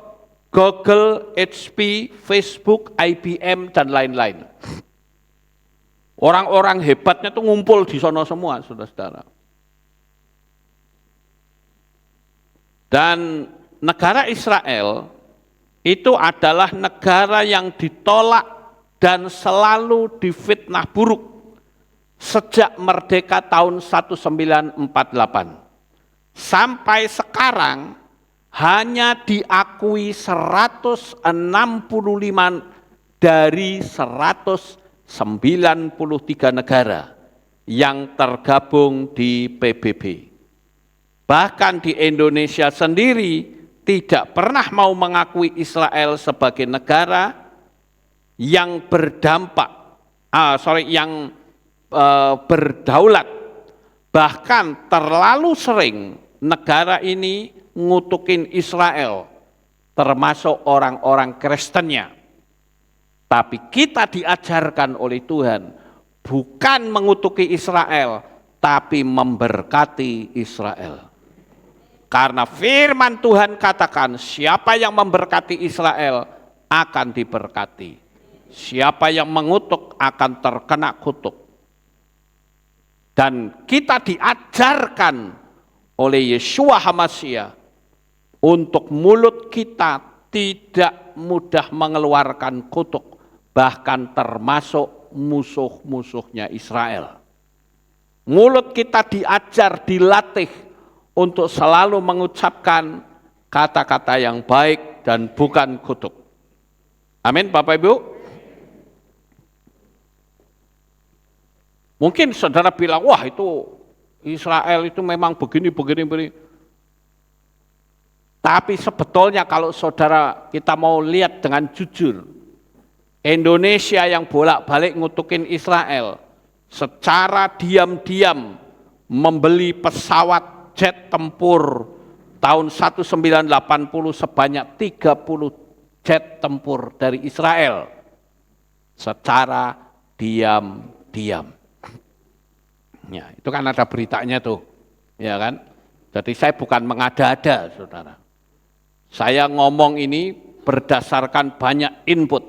Google, HP, Facebook, IBM, dan lain-lain. Orang-orang hebatnya tuh ngumpul di sana semua, saudara-saudara. Dan negara Israel itu adalah negara yang ditolak dan selalu difitnah buruk sejak merdeka tahun 1948. Sampai sekarang hanya diakui 165 dari 193 negara yang tergabung di PBB. Bahkan di Indonesia sendiri tidak pernah mau mengakui Israel sebagai negara yang berdaulat. Bahkan terlalu sering negara ini ngutukin Israel, termasuk orang-orang Kristennya. Tapi kita diajarkan oleh Tuhan bukan mengutuki Israel, tapi memberkati Israel. Karena firman Tuhan katakan, siapa yang memberkati Israel akan diberkati. Siapa yang mengutuk akan terkena kutuk. Dan kita diajarkan oleh Yeshua HaMashiach untuk mulut kita tidak mudah mengeluarkan kutuk, bahkan termasuk musuh-musuhnya Israel. Mulut kita diajar, dilatih untuk selalu mengucapkan kata-kata yang baik dan bukan kutuk. Amin, Bapak Ibu. Mungkin saudara bilang, wah itu Israel itu memang begini. Tapi sebetulnya kalau saudara kita mau lihat dengan jujur, Indonesia yang bolak-balik ngutukin Israel, secara diam-diam membeli pesawat jet tempur tahun 1980 sebanyak 30 jet tempur dari Israel secara diam-diam. Ya, itu kan ada beritanya tuh, ya kan? Jadi saya bukan mengada-ada, saudara. Saya ngomong ini berdasarkan banyak input.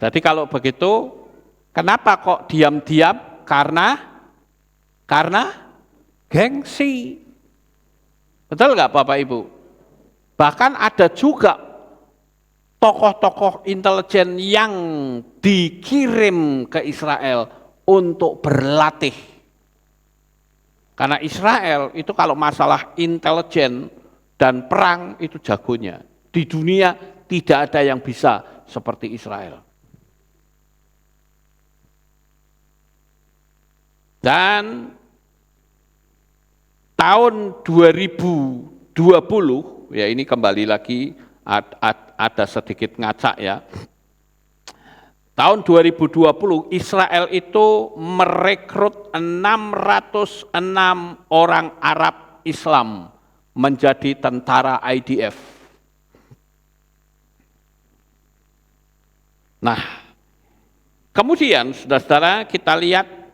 Jadi kalau begitu, kenapa kok diam-diam? Karena gengsi. Betul nggak Bapak Ibu? Bahkan ada juga tokoh-tokoh intelijen yang dikirim ke Israel untuk berlatih. Karena Israel itu kalau masalah intelijen dan perang itu jagonya. Di dunia tidak ada yang bisa seperti Israel. Dan tahun 2020, ya ini kembali lagi ada sedikit ngacak ya. Tahun 2020 Israel itu merekrut 606 orang Arab Islam menjadi tentara IDF. Nah, kemudian saudara-saudara kita lihat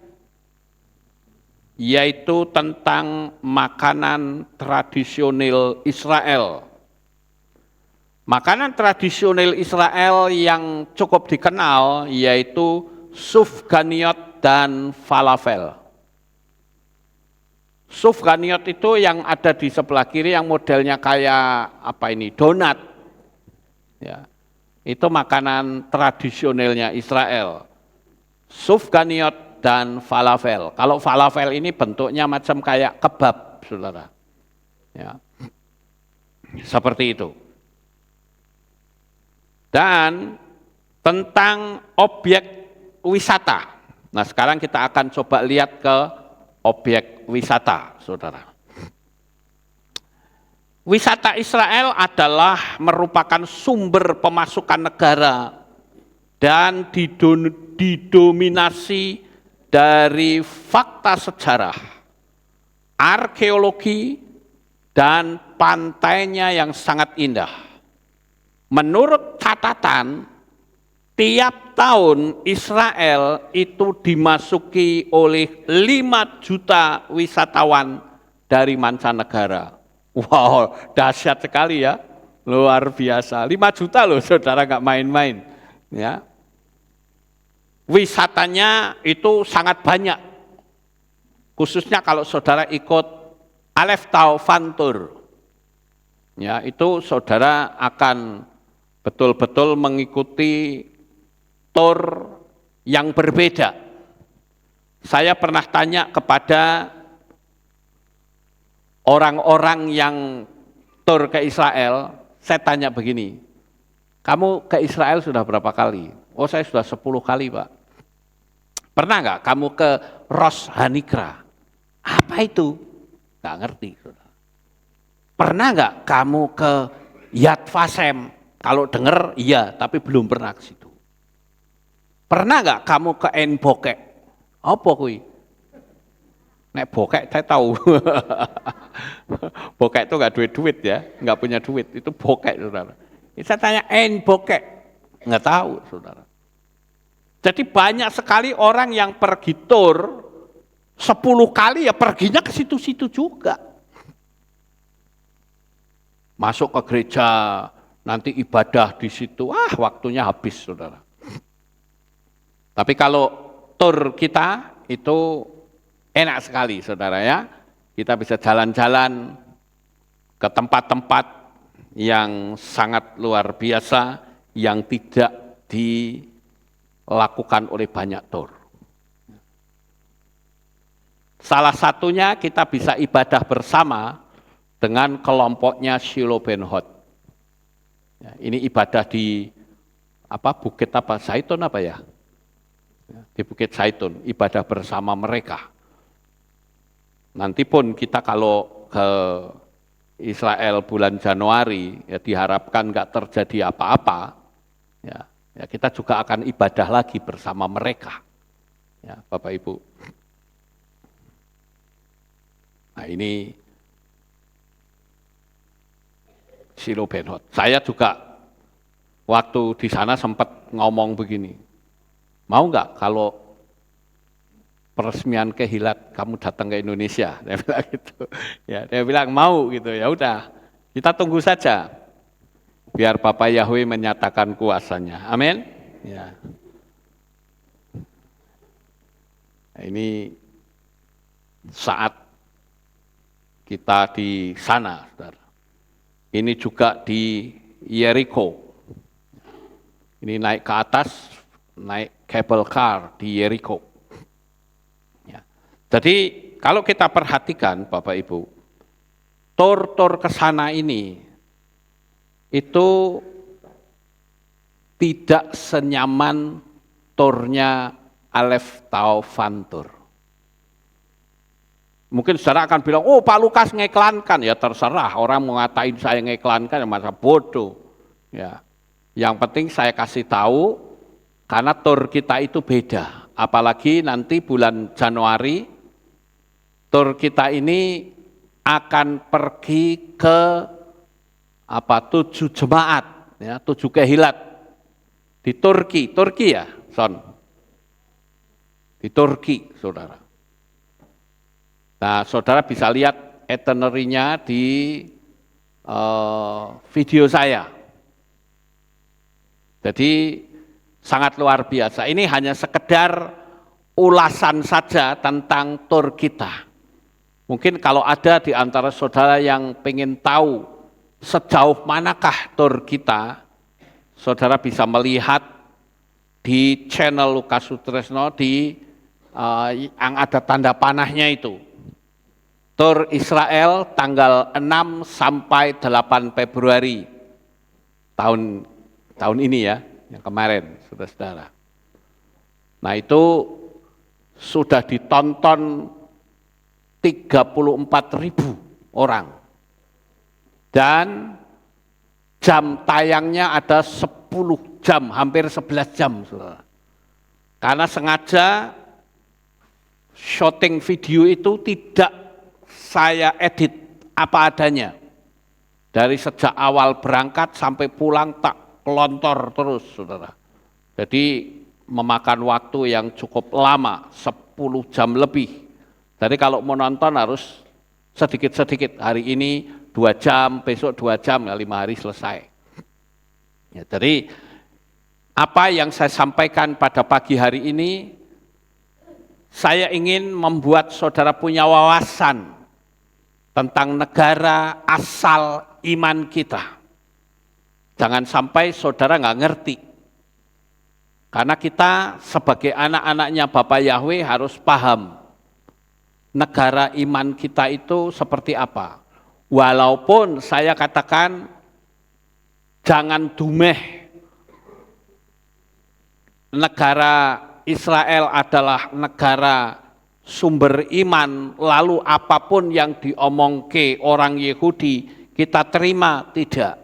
yaitu tentang makanan tradisional Israel. Makanan tradisional Israel yang cukup dikenal yaitu sufganiyot dan falafel. Sufganiyot itu yang ada di sebelah kiri yang modelnya kayak apa ini, donat. Ya. Itu makanan tradisionalnya Israel. Sufganiyot dan falafel. Kalau falafel ini bentuknya macam kayak kebab, saudara. Ya. Seperti itu. Dan tentang objek wisata. Nah sekarang kita akan coba lihat ke objek wisata, saudara. Wisata Israel adalah merupakan sumber pemasukan negara dan didominasi dari fakta sejarah, arkeologi, dan pantainya yang sangat indah. Menurut catatan, tiap tahun Israel itu dimasuki oleh 5 juta wisatawan dari mancanegara. Wow, dahsyat sekali ya, luar biasa. 5 juta loh saudara, nggak main-main. Ya. Wisatanya itu sangat banyak, khususnya kalau saudara ikut Aleph Tau Fan Tour. Ya, itu saudara akan betul-betul mengikuti tour yang berbeda. Saya pernah tanya kepada orang-orang yang tour ke Israel, saya tanya begini, kamu ke Israel sudah berapa kali? Oh saya sudah 10 kali Pak. Pernah nggak kamu ke Ros Hanikra? Apa itu? Nggak ngerti. Pernah nggak kamu ke Yad Vashem? Kalau dengar iya, tapi belum pernah ke situ. Pernah nggak kamu ke En Bokek? Apa kui? Nek bokek saya tahu. Bokek itu nggak duit ya, nggak punya duit. Itu bokek saudara. Saya tanya En Bokek, nggak tahu saudara. Jadi banyak sekali orang yang pergi tur 10 kali ya perginya ke situ-situ juga. Masuk ke gereja, nanti ibadah di situ, waktunya habis saudara. Tapi kalau tur kita itu enak sekali saudara ya. Kita bisa jalan-jalan ke tempat-tempat yang sangat luar biasa yang tidak dilakukan oleh banyak tur. Salah satunya kita bisa ibadah bersama dengan kelompoknya Shiloh Ben Hod. Ya, ini ibadah di Bukit Zaitun ya? Di Bukit Zaitun, ibadah bersama mereka. Nanti pun kita kalau ke Israel bulan Januari, ya diharapkan nggak terjadi apa-apa, ya kita juga akan ibadah lagi bersama mereka, ya Bapak Ibu. Nah ini Shiloh Ben Hod. Saya juga waktu di sana sempat ngomong begini, mau nggak kalau peresmian Kehilat kamu datang ke Indonesia? Dia bilang gitu. Ya, dia bilang mau gitu. Ya udah, kita tunggu saja biar Bapak Yahweh menyatakan kuasanya. Amin. Ya. Nah, ini saat kita di sana, saudara. Ini juga di Yeriko. Ini naik ke atas, naik cable car di Jericho. Ya. Jadi kalau kita perhatikan Bapak Ibu, tur ke sana ini itu tidak senyaman turnya Aleph Tau Van Tour. Mungkin saudara akan bilang, oh Pak Lukas ngiklankan, ya terserah, orang mau ngatain saya ngiklankan, ya masa bodoh. Ya. Yang penting saya kasih tahu, karena tur kita itu beda. Apalagi nanti bulan Januari, tur kita ini akan pergi ke 7 jemaat, ya, 7 kehilat di Turki ya, Son, di Turki, saudara. Nah, saudara bisa lihat itinerary-nya di video saya. Jadi sangat luar biasa. Ini hanya sekedar ulasan saja tentang tur kita. Mungkin kalau ada di antara saudara yang pengen tahu sejauh manakah tur kita, saudara bisa melihat di channel Lukas Sutresno yang ada tanda panahnya itu. Tur Israel tanggal 6 sampai 8 Februari tahun ini ya, yang kemarin, saudara-saudara. Nah itu sudah ditonton 34.000 orang. Dan jam tayangnya ada 10 jam, hampir 11 jam, saudara. Karena sengaja syuting video itu tidak saya edit apa adanya. Dari sejak awal berangkat sampai pulang tak kelontor terus, saudara. Jadi memakan waktu yang cukup lama, 10 jam lebih. Jadi kalau mau nonton harus sedikit-sedikit. Hari ini 2 jam, besok 2 jam, ya 5 hari selesai. Ya, jadi apa yang saya sampaikan pada pagi hari ini, saya ingin membuat saudara punya wawasan tentang negara asal iman kita. Jangan sampai saudara nggak ngerti. Karena kita sebagai anak-anaknya Bapak Yahweh harus paham negara iman kita itu seperti apa. Walaupun saya katakan jangan dumeh, negara Israel adalah negara sumber iman, lalu apapun yang diomongke orang Yahudi kita terima, tidak.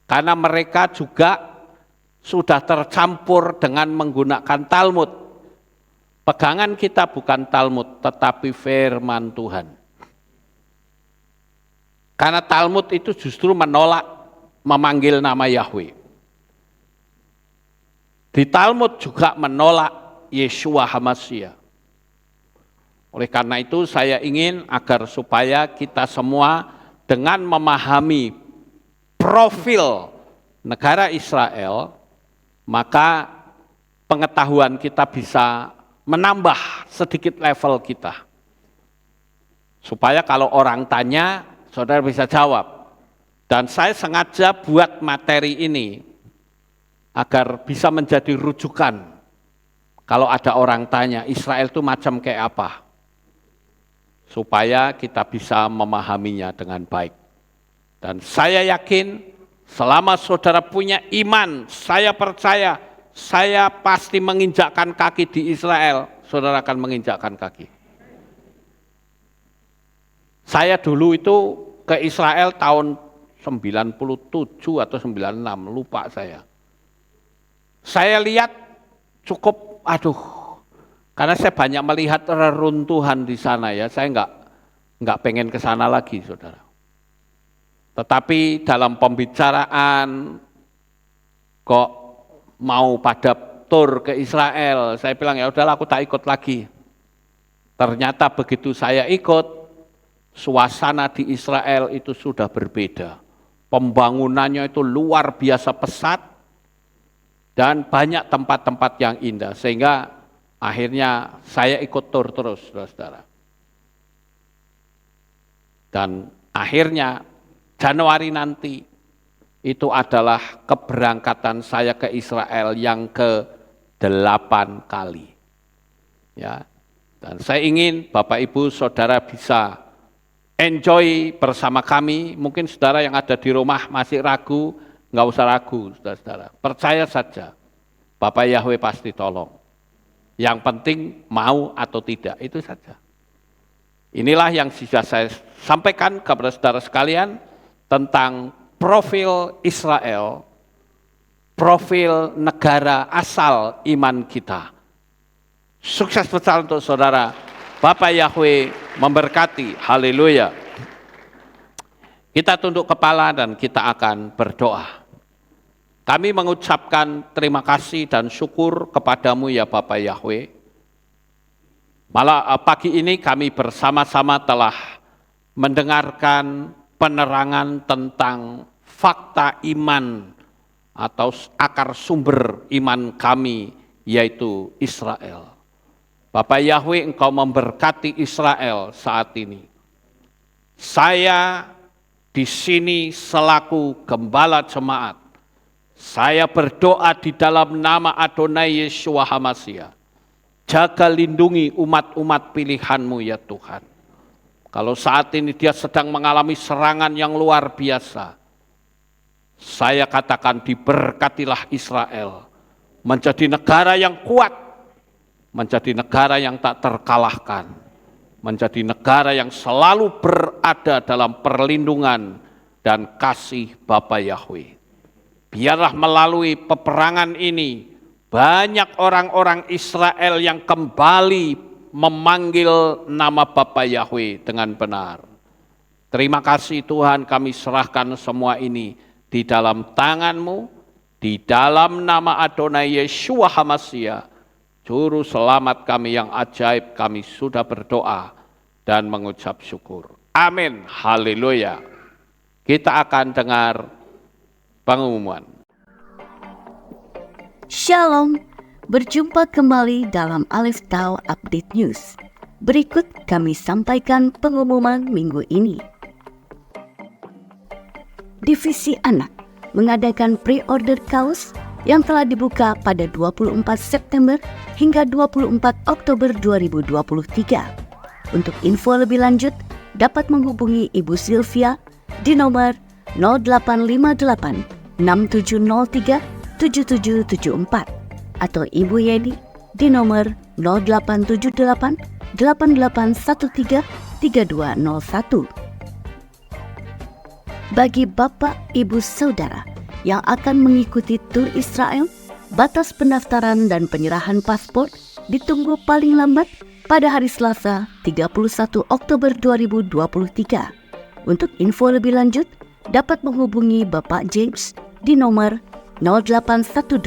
Karena mereka juga sudah tercampur dengan menggunakan Talmud. Pegangan kita bukan Talmud, tetapi firman Tuhan. Karena Talmud itu justru menolak memanggil nama Yahweh. Di Talmud juga menolak Yeshua HaMashiach. Oleh karena itu saya ingin agar supaya kita semua dengan memahami profil negara Israel, maka pengetahuan kita bisa menambah sedikit level kita. Supaya kalau orang tanya, saudara bisa jawab. Dan saya sengaja buat materi ini agar bisa menjadi rujukan. Kalau ada orang tanya, Israel itu macam kayak apa? Supaya kita bisa memahaminya dengan baik. Dan saya yakin selama saudara punya iman, saya percaya saya pasti menginjakkan kaki di Israel, saudara akan menginjakkan kaki. Saya dulu itu ke Israel tahun 97 atau 96, lupa saya. Saya lihat cukup, karena saya banyak melihat reruntuhan di sana ya, saya enggak pengen ke sana lagi, saudara. Tetapi dalam pembicaraan kok mau pada tur ke Israel, saya bilang ya udahlah aku tak ikut lagi. Ternyata begitu saya ikut, suasana di Israel itu sudah berbeda. Pembangunannya itu luar biasa pesat dan banyak tempat-tempat yang indah, sehingga akhirnya saya ikut tur terus, saudara-saudara. Dan akhirnya Januari nanti itu adalah keberangkatan saya ke Israel yang ke-8 kali. Ya. Dan saya ingin Bapak Ibu Saudara bisa enjoy bersama kami. Mungkin saudara yang ada di rumah masih ragu, nggak usah ragu saudara-saudara. Percaya saja, Bapak Yahweh pasti tolong. Yang penting mau atau tidak, itu saja. Inilah yang sudah saya sampaikan kepada saudara sekalian tentang profil Israel, profil negara asal iman kita. Sukses besar untuk saudara. Bapak Yahweh memberkati. Haleluya. Kita tunduk kepala dan kita akan berdoa. Kami mengucapkan terima kasih dan syukur kepadamu ya Bapak Yahweh. Malah pagi ini kami bersama-sama telah mendengarkan penerangan tentang fakta iman atau akar sumber iman kami, yaitu Israel. Bapak Yahweh, Engkau memberkati Israel saat ini. Saya di sini selaku gembala jemaat, saya berdoa di dalam nama Adonai Yeshua HaMashiach. Jaga lindungi umat-umat pilihan-Mu ya Tuhan. Kalau saat ini dia sedang mengalami serangan yang luar biasa, saya katakan diberkatilah Israel, menjadi negara yang kuat, menjadi negara yang tak terkalahkan, menjadi negara yang selalu berada dalam perlindungan dan kasih Bapa Yahweh. Biarlah melalui peperangan ini, banyak orang-orang Israel yang kembali memanggil nama Bapa Yahweh dengan benar. Terima kasih Tuhan, kami serahkan semua ini di dalam tangan-Mu, di dalam nama Adonai Yeshua HaMashiach, Juru Selamat kami yang ajaib, kami sudah berdoa dan mengucap syukur. Amin. Haleluya. Kita akan dengar pengumuman. Shalom, berjumpa kembali dalam Alif Tau Update News. Berikut kami sampaikan pengumuman minggu ini. Divisi Anak mengadakan pre-order kaos yang telah dibuka pada 24 September hingga 24 Oktober 2023. Untuk info lebih lanjut, dapat menghubungi Ibu Sylvia di nomor 0858 6703 7774 atau Ibu Yedi di nomor 0878 8813 3201. Bagi Bapak, Ibu, Saudara yang akan mengikuti tur Israel, batas pendaftaran dan penyerahan paspor ditunggu paling lambat pada hari Selasa 31 Oktober 2023. Untuk info lebih lanjut, dapat menghubungi Bapak James di nomor 0812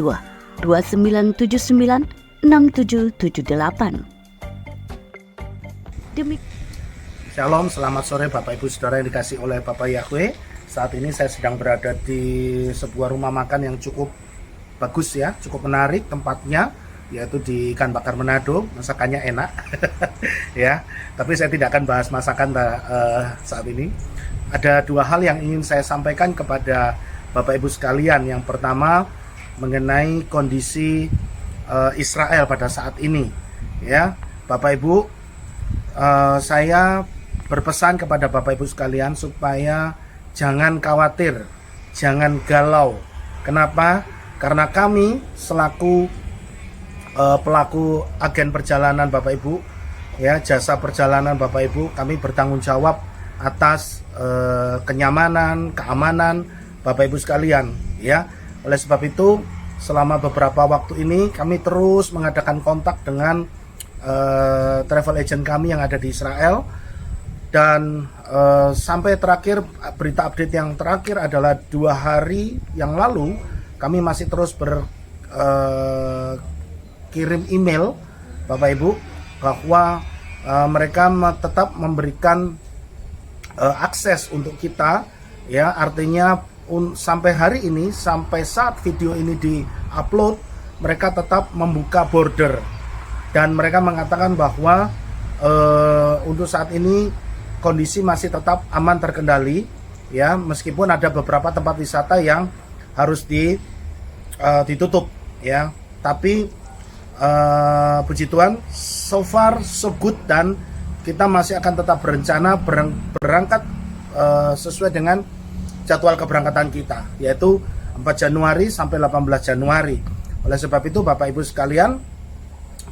2979 6778. Shalom, selamat sore Bapak Ibu Saudara yang dikasih oleh Bapak Yahweh. Saat ini saya sedang berada di sebuah rumah makan yang cukup bagus ya, cukup menarik tempatnya, yaitu di Ikan Bakar Manado. Masakannya enak ya, tapi saya tidak akan bahas masakan saat ini. Ada dua hal yang ingin saya sampaikan kepada Bapak Ibu sekalian. Yang pertama mengenai kondisi Israel pada saat ini ya. Bapak Ibu, saya berpesan kepada Bapak Ibu sekalian supaya jangan khawatir, jangan galau. Kenapa? Karena kami selaku pelaku agen perjalanan Bapak Ibu, ya, jasa perjalanan Bapak Ibu, kami bertanggung jawab atas kenyamanan, keamanan Bapak Ibu sekalian, ya. Oleh sebab itu, selama beberapa waktu ini kami terus mengadakan kontak dengan travel agent kami yang ada di Israel. Dan sampai terakhir, berita update yang terakhir adalah 2 hari yang lalu kami masih terus kirim email Bapak Ibu bahwa mereka tetap memberikan akses untuk kita, ya, artinya sampai hari ini, sampai saat video ini di-upload, mereka tetap membuka border dan mereka mengatakan bahwa untuk saat ini kondisi masih tetap aman terkendali, ya, meskipun ada beberapa tempat wisata yang harus ditutup ya, tapi puji Tuhan so far so good, dan kita masih akan tetap berencana berangkat sesuai dengan jadwal keberangkatan kita, yaitu 4 Januari sampai 18 Januari. Oleh sebab itu Bapak Ibu sekalian,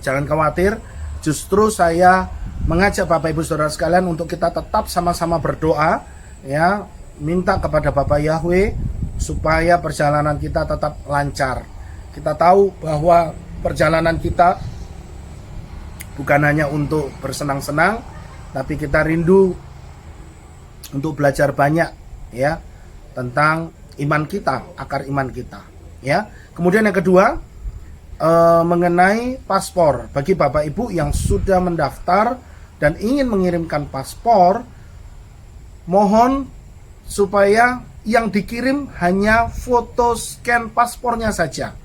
jangan khawatir, justru saya mengajak Bapak Ibu Saudara sekalian untuk kita tetap sama-sama berdoa ya, minta kepada Bapak Yahweh supaya perjalanan kita tetap lancar. Kita tahu bahwa perjalanan kita bukan hanya untuk bersenang-senang, tapi kita rindu untuk belajar banyak ya tentang iman kita, akar iman kita ya. Kemudian yang kedua, mengenai paspor. Bagi Bapak Ibu yang sudah mendaftar dan ingin mengirimkan paspor, mohon supaya yang dikirim hanya foto scan paspornya saja.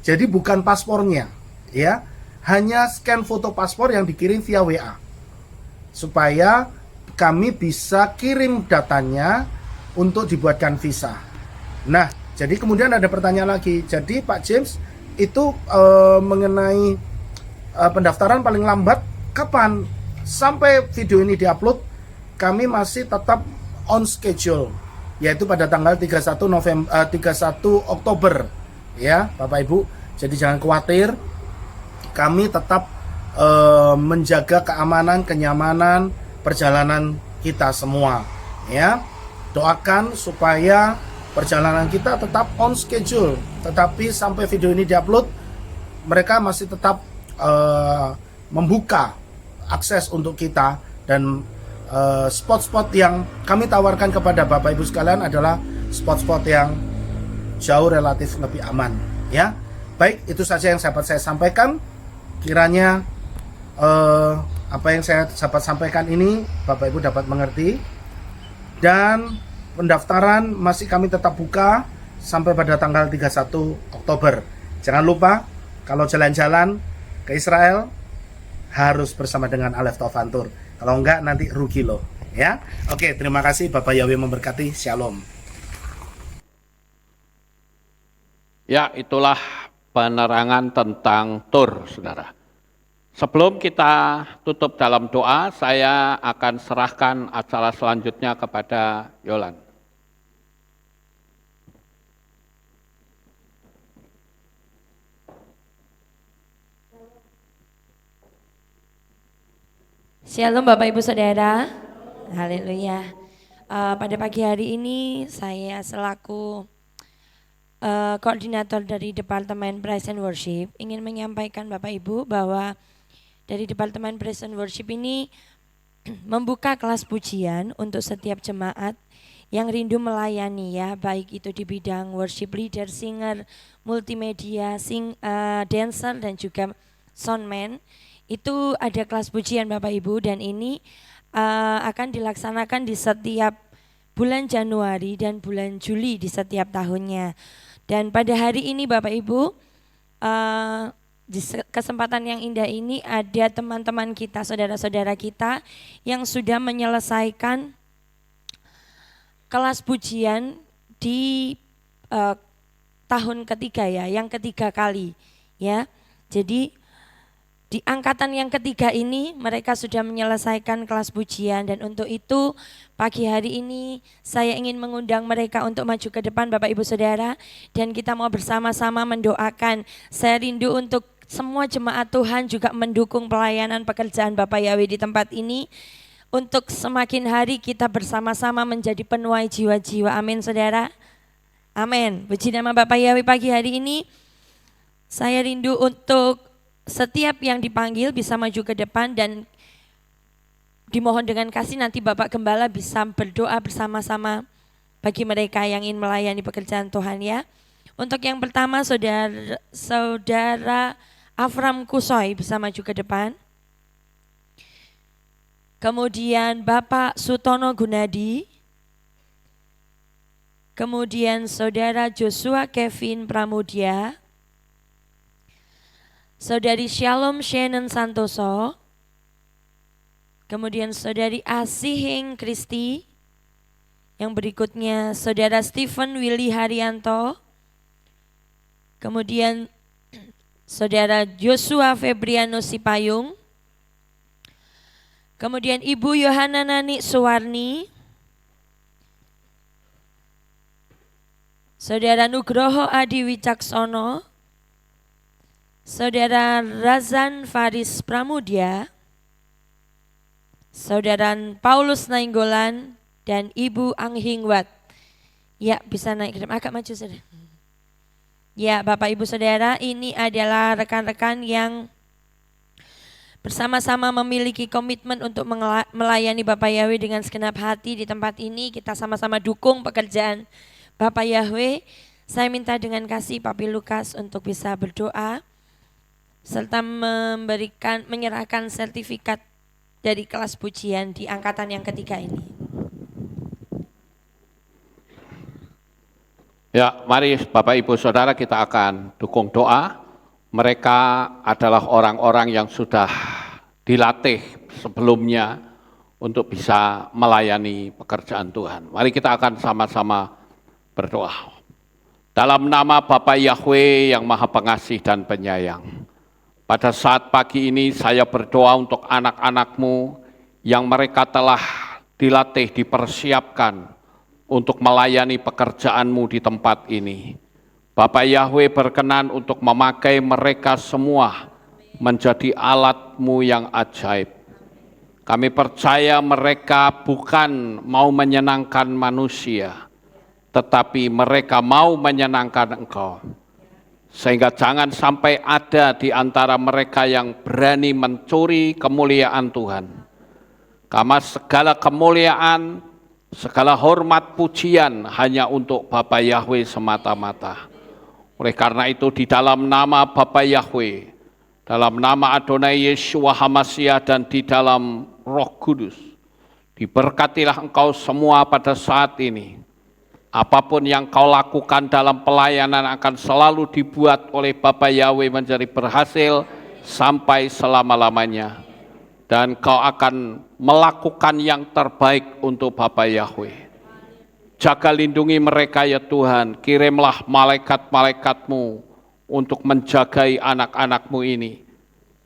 Jadi bukan paspornya ya, hanya scan foto paspor yang dikirim via WA, supaya kami bisa kirim datanya untuk dibuatkan visa. Nah, jadi kemudian ada pertanyaan lagi. Jadi Pak James, itu mengenai pendaftaran paling lambat kapan? Sampai video ini diupload, kami masih tetap on schedule, yaitu pada tanggal 31 Oktober ya Bapak Ibu. Jadi jangan khawatir, kami tetap menjaga keamanan, kenyamanan perjalanan kita semua ya. Doakan supaya perjalanan kita tetap on schedule, tetapi sampai video ini diupload, mereka masih tetap membuka akses untuk kita, dan spot-spot yang kami tawarkan kepada Bapak Ibu sekalian adalah spot-spot yang jauh relatif lebih aman ya. Baik, itu saja yang dapat saya sampaikan. Kiranya apa yang saya dapat sampaikan ini Bapak Ibu dapat mengerti, dan pendaftaran masih kami tetap buka sampai pada tanggal 31 Oktober. Jangan lupa kalau jalan-jalan ke Israel harus bersama dengan Aleph Tovantur. Kalau enggak nanti rugi loh ya. Oke, terima kasih, Bapak Yahweh memberkati. Shalom. Ya, itulah penerangan tentang tur, saudara. Sebelum kita tutup dalam doa, saya akan serahkan acara selanjutnya kepada Yolan. Shalom Bapak Ibu Saudara, haleluya. Pada pagi hari ini saya selaku koordinator dari Departemen Praise and Worship ingin menyampaikan Bapak Ibu bahwa dari Departemen Praise and Worship ini membuka kelas pujian untuk setiap jemaat yang rindu melayani ya, baik itu di bidang worship leader, singer, multimedia, dancer dan juga soundman. Itu ada kelas pujian Bapak Ibu, dan ini akan dilaksanakan di setiap bulan Januari dan bulan Juli di setiap tahunnya. Dan pada hari ini Bapak Ibu, di kesempatan yang indah ini ada teman-teman kita, saudara-saudara kita yang sudah menyelesaikan kelas pujian di tahun ketiga ya, yang ketiga kali ya. Jadi di angkatan yang ketiga ini mereka sudah menyelesaikan kelas pujian, dan untuk itu pagi hari ini saya ingin mengundang mereka untuk maju ke depan Bapak Ibu Saudara, dan kita mau bersama-sama mendoakan. Saya rindu untuk semua jemaat Tuhan juga mendukung pelayanan pekerjaan Bapak Yahweh di tempat ini, untuk semakin hari kita bersama-sama menjadi penuai jiwa-jiwa. Amin saudara. Amin. Puji nama Bapak Yahweh. Pagi hari ini saya rindu untuk setiap yang dipanggil bisa maju ke depan, dan dimohon dengan kasih nanti Bapak Gembala bisa berdoa bersama-sama bagi mereka yang ingin melayani pekerjaan Tuhan ya. Untuk yang pertama saudara Afram Kusoy bisa maju ke depan. Kemudian Bapak Sutono Gunadi. Kemudian saudara Joshua Kevin Pramudia. Saudari Shalom Shannon Santoso. Kemudian saudari Asihing Kristi. Yang berikutnya Saudara Stephen Willy Haryanto. Kemudian Saudara Joshua Febriano Sipayung. Kemudian Ibu Yohana Nani Suwarni. Saudara Nugroho Adi Wicaksono. Saudara Razan Faris Pramudia. Saudara Paulus Nainggolan dan Ibu Anghingwat. Ya, bisa naik agak maju saudara. Ya, Bapak Ibu Saudara, ini adalah rekan-rekan yang bersama-sama memiliki komitmen untuk melayani Bapak Yahweh dengan segenap hati di tempat ini. Kita sama-sama dukung pekerjaan Bapak Yahweh. Saya minta dengan kasih Papi Lukas untuk bisa berdoa serta menyerahkan sertifikat dari kelas pujian di angkatan yang ketiga ini. Ya, mari Bapak Ibu Saudara kita akan dukung doa. Mereka adalah orang-orang yang sudah dilatih sebelumnya untuk bisa melayani pekerjaan Tuhan. Mari kita akan sama-sama berdoa. Dalam nama Bapa Yahweh yang Maha Pengasih dan Penyayang, pada saat pagi ini saya berdoa untuk anak-anak-Mu yang mereka telah dilatih, dipersiapkan untuk melayani pekerjaan-Mu di tempat ini. Bapa Yahweh berkenan untuk memakai mereka semua menjadi alat-Mu yang ajaib. Kami percaya mereka bukan mau menyenangkan manusia, tetapi mereka mau menyenangkan Engkau. Sehingga jangan sampai ada di antara mereka yang berani mencuri kemuliaan Tuhan. Karena segala kemuliaan, segala hormat pujian hanya untuk Bapa Yahweh semata-mata. Oleh karena itu di dalam nama Bapa Yahweh, dalam nama Adonai Yeshua HaMashiach dan di dalam Roh Kudus, diberkatilah engkau semua pada saat ini. Apapun yang kau lakukan dalam pelayanan akan selalu dibuat oleh Bapa Yahweh menjadi berhasil sampai selama-lamanya. Dan kau akan melakukan yang terbaik untuk Bapa Yahweh. Jaga lindungi mereka ya Tuhan, kirimlah malaikat-malaikat-Mu untuk menjagai anak-anak-Mu ini.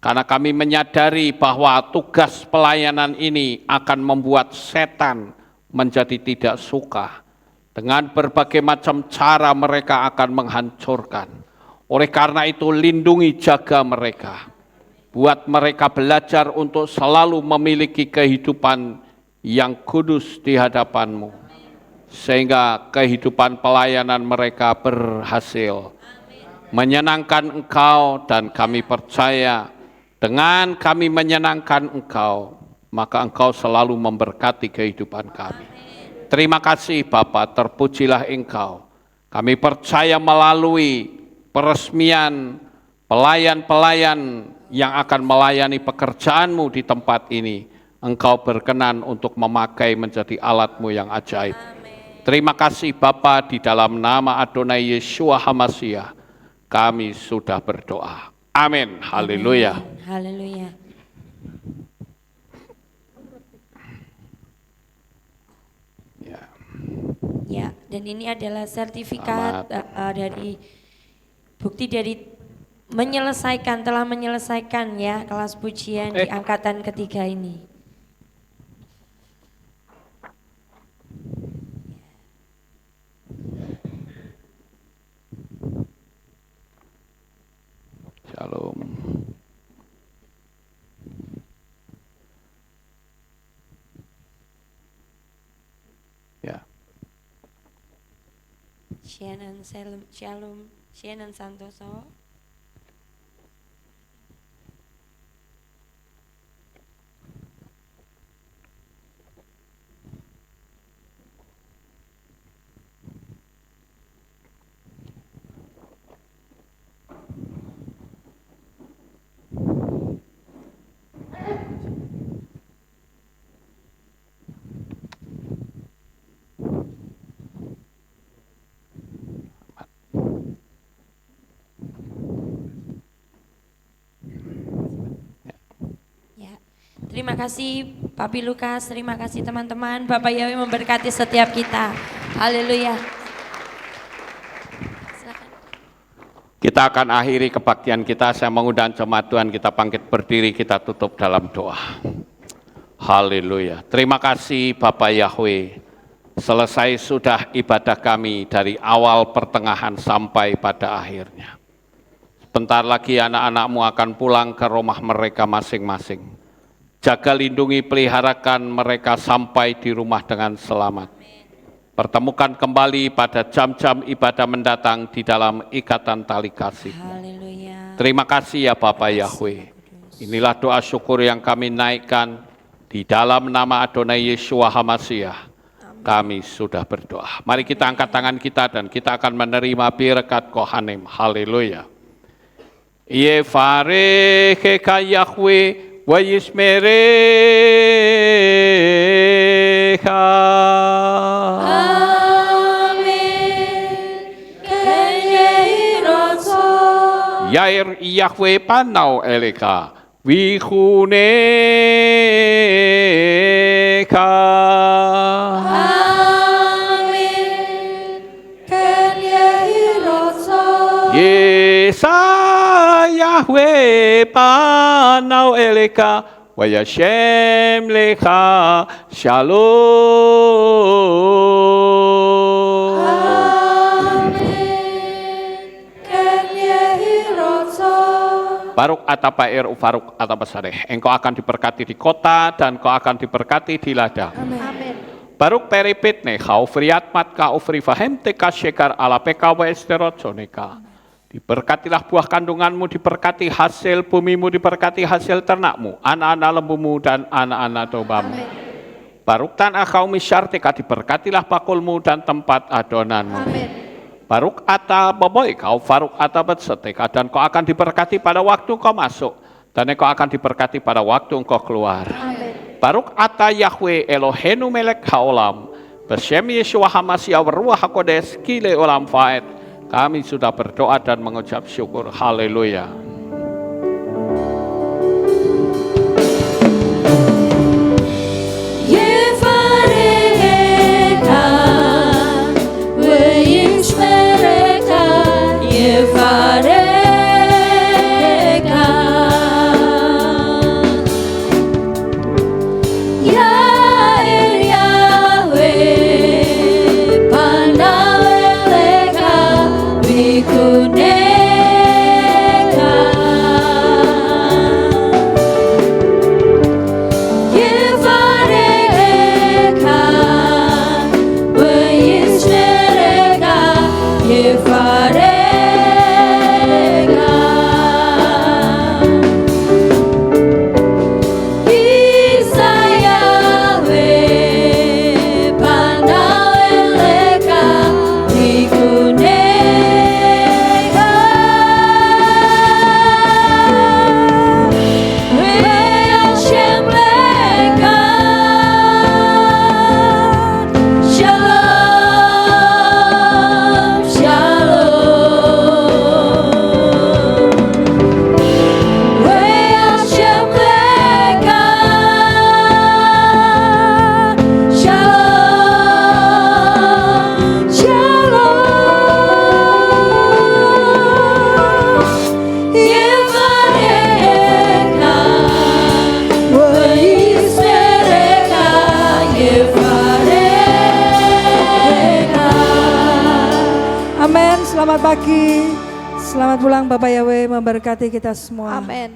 Karena kami menyadari bahwa tugas pelayanan ini akan membuat setan menjadi tidak suka. Dengan berbagai macam cara mereka akan menghancurkan. Oleh karena itu lindungi jaga mereka. Buat mereka belajar untuk selalu memiliki kehidupan yang kudus di hadapan-Mu. Sehingga kehidupan pelayanan mereka berhasil. Menyenangkan Engkau dan kami percaya dengan kami menyenangkan Engkau, maka Engkau selalu memberkati kehidupan kami. Terima kasih Bapa, terpujilah Engkau. Kami percaya melalui peresmian pelayan-pelayan yang akan melayani pekerjaan-Mu di tempat ini, Engkau berkenan untuk memakai menjadi alat-Mu yang ajaib. Terima kasih Bapa, di dalam nama Adonai Yeshua HaMashiach, kami sudah berdoa. Amin. Haleluya. Haleluya. Ya, dan ini adalah sertifikat dari bukti dari telah menyelesaikan ya kelas pujian di angkatan ketiga ini. Shalom. Ya. Shannon Santoso. Terima kasih Papi Lukas, terima kasih teman-teman. Bapak Yahweh memberkati setiap kita. Haleluya. Silakan. Kita akan akhiri kebaktian kita. Saya mengundang jemaat Tuhan kita bangkit berdiri, kita tutup dalam doa. Haleluya. Terima kasih Bapak Yahweh. Selesai sudah ibadah kami dari awal pertengahan sampai pada akhirnya. Sebentar lagi anak-anakmu akan pulang ke rumah mereka masing-masing. Jaga, lindungi, peliharakan mereka sampai di rumah dengan selamat. Pertemukan kembali pada jam-jam ibadah mendatang di dalam ikatan tali kasih. Haleluya. Terima kasih ya Bapak Yahweh. Inilah doa syukur yang kami naikkan di dalam nama Adonai Yeshua HaMashiach. Kami sudah berdoa. Mari kita angkat tangan kita dan kita akan menerima berkat Kohanim. Haleluya. Yevarecheka Yahweh wa yishmerecha. Yair Yahweh panau eleka vichuneka. Yesa Yahweh panau eleka wa yashem lecha shalom. Baruk atapair ufaruk atapasareh. Engkau akan diberkati di kota dan kau akan diberkati di ladang. Amin. Baruk peripit nechau friat matka ufri fahem teka syekar ala pekawa esterot soneka. Diberkatilah buah kandunganmu, diberkati hasil bumimu, diberkati hasil ternakmu, anak-anak lembumu dan anak-anak dombamu. Baruk tanah kaum misyartika, diberkatilah bakulmu dan tempat adonanmu. Baruk ata boboy kau faruk ata betseteka, dan kau akan diberkati pada waktu kau masuk, dan kau akan diberkati pada waktu engkau keluar. Amin. Baruk ata Yahweh Elohenu melek haolam, bersem Yeshua HaMashiach Ruach HaKodesh kile olam faed. Kami sudah berdoa dan mengucap syukur. Haleluya. Selamat pagi, selamat pulang. Bapak Yahweh memberkati kita semua. Amin.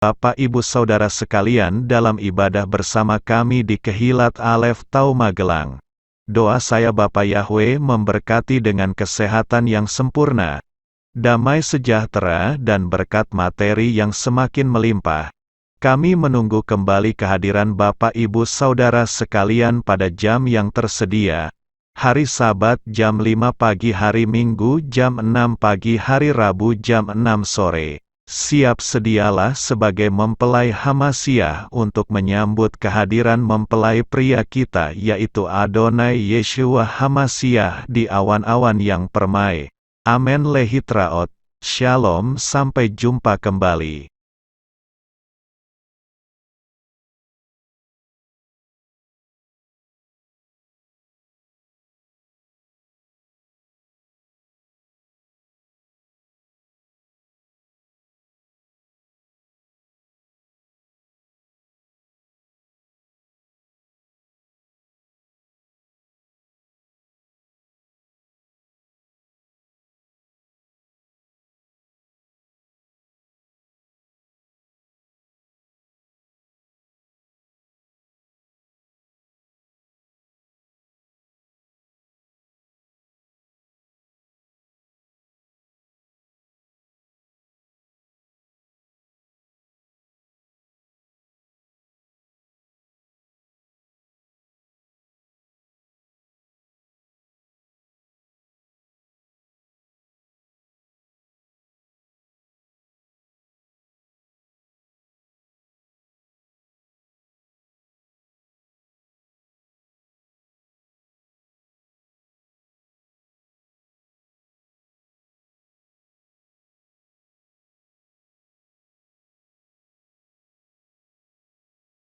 Bapak Ibu Saudara sekalian, dalam ibadah bersama kami di Kehilat Alef Tau Magelang. Doa saya Bapak Yahweh memberkati dengan kesehatan yang sempurna, damai sejahtera dan berkat materi yang semakin melimpah. Kami menunggu kembali kehadiran Bapak Ibu Saudara sekalian pada jam yang tersedia. Hari Sabat jam 5 pagi, hari Minggu jam 6 pagi, hari Rabu jam 6 sore. Siap sedialah sebagai mempelai Hamashiach untuk menyambut kehadiran mempelai pria kita, yaitu Adonai Yeshua HaMashiach di awan-awan yang permai. Amen lehitraot. Shalom, sampai jumpa kembali.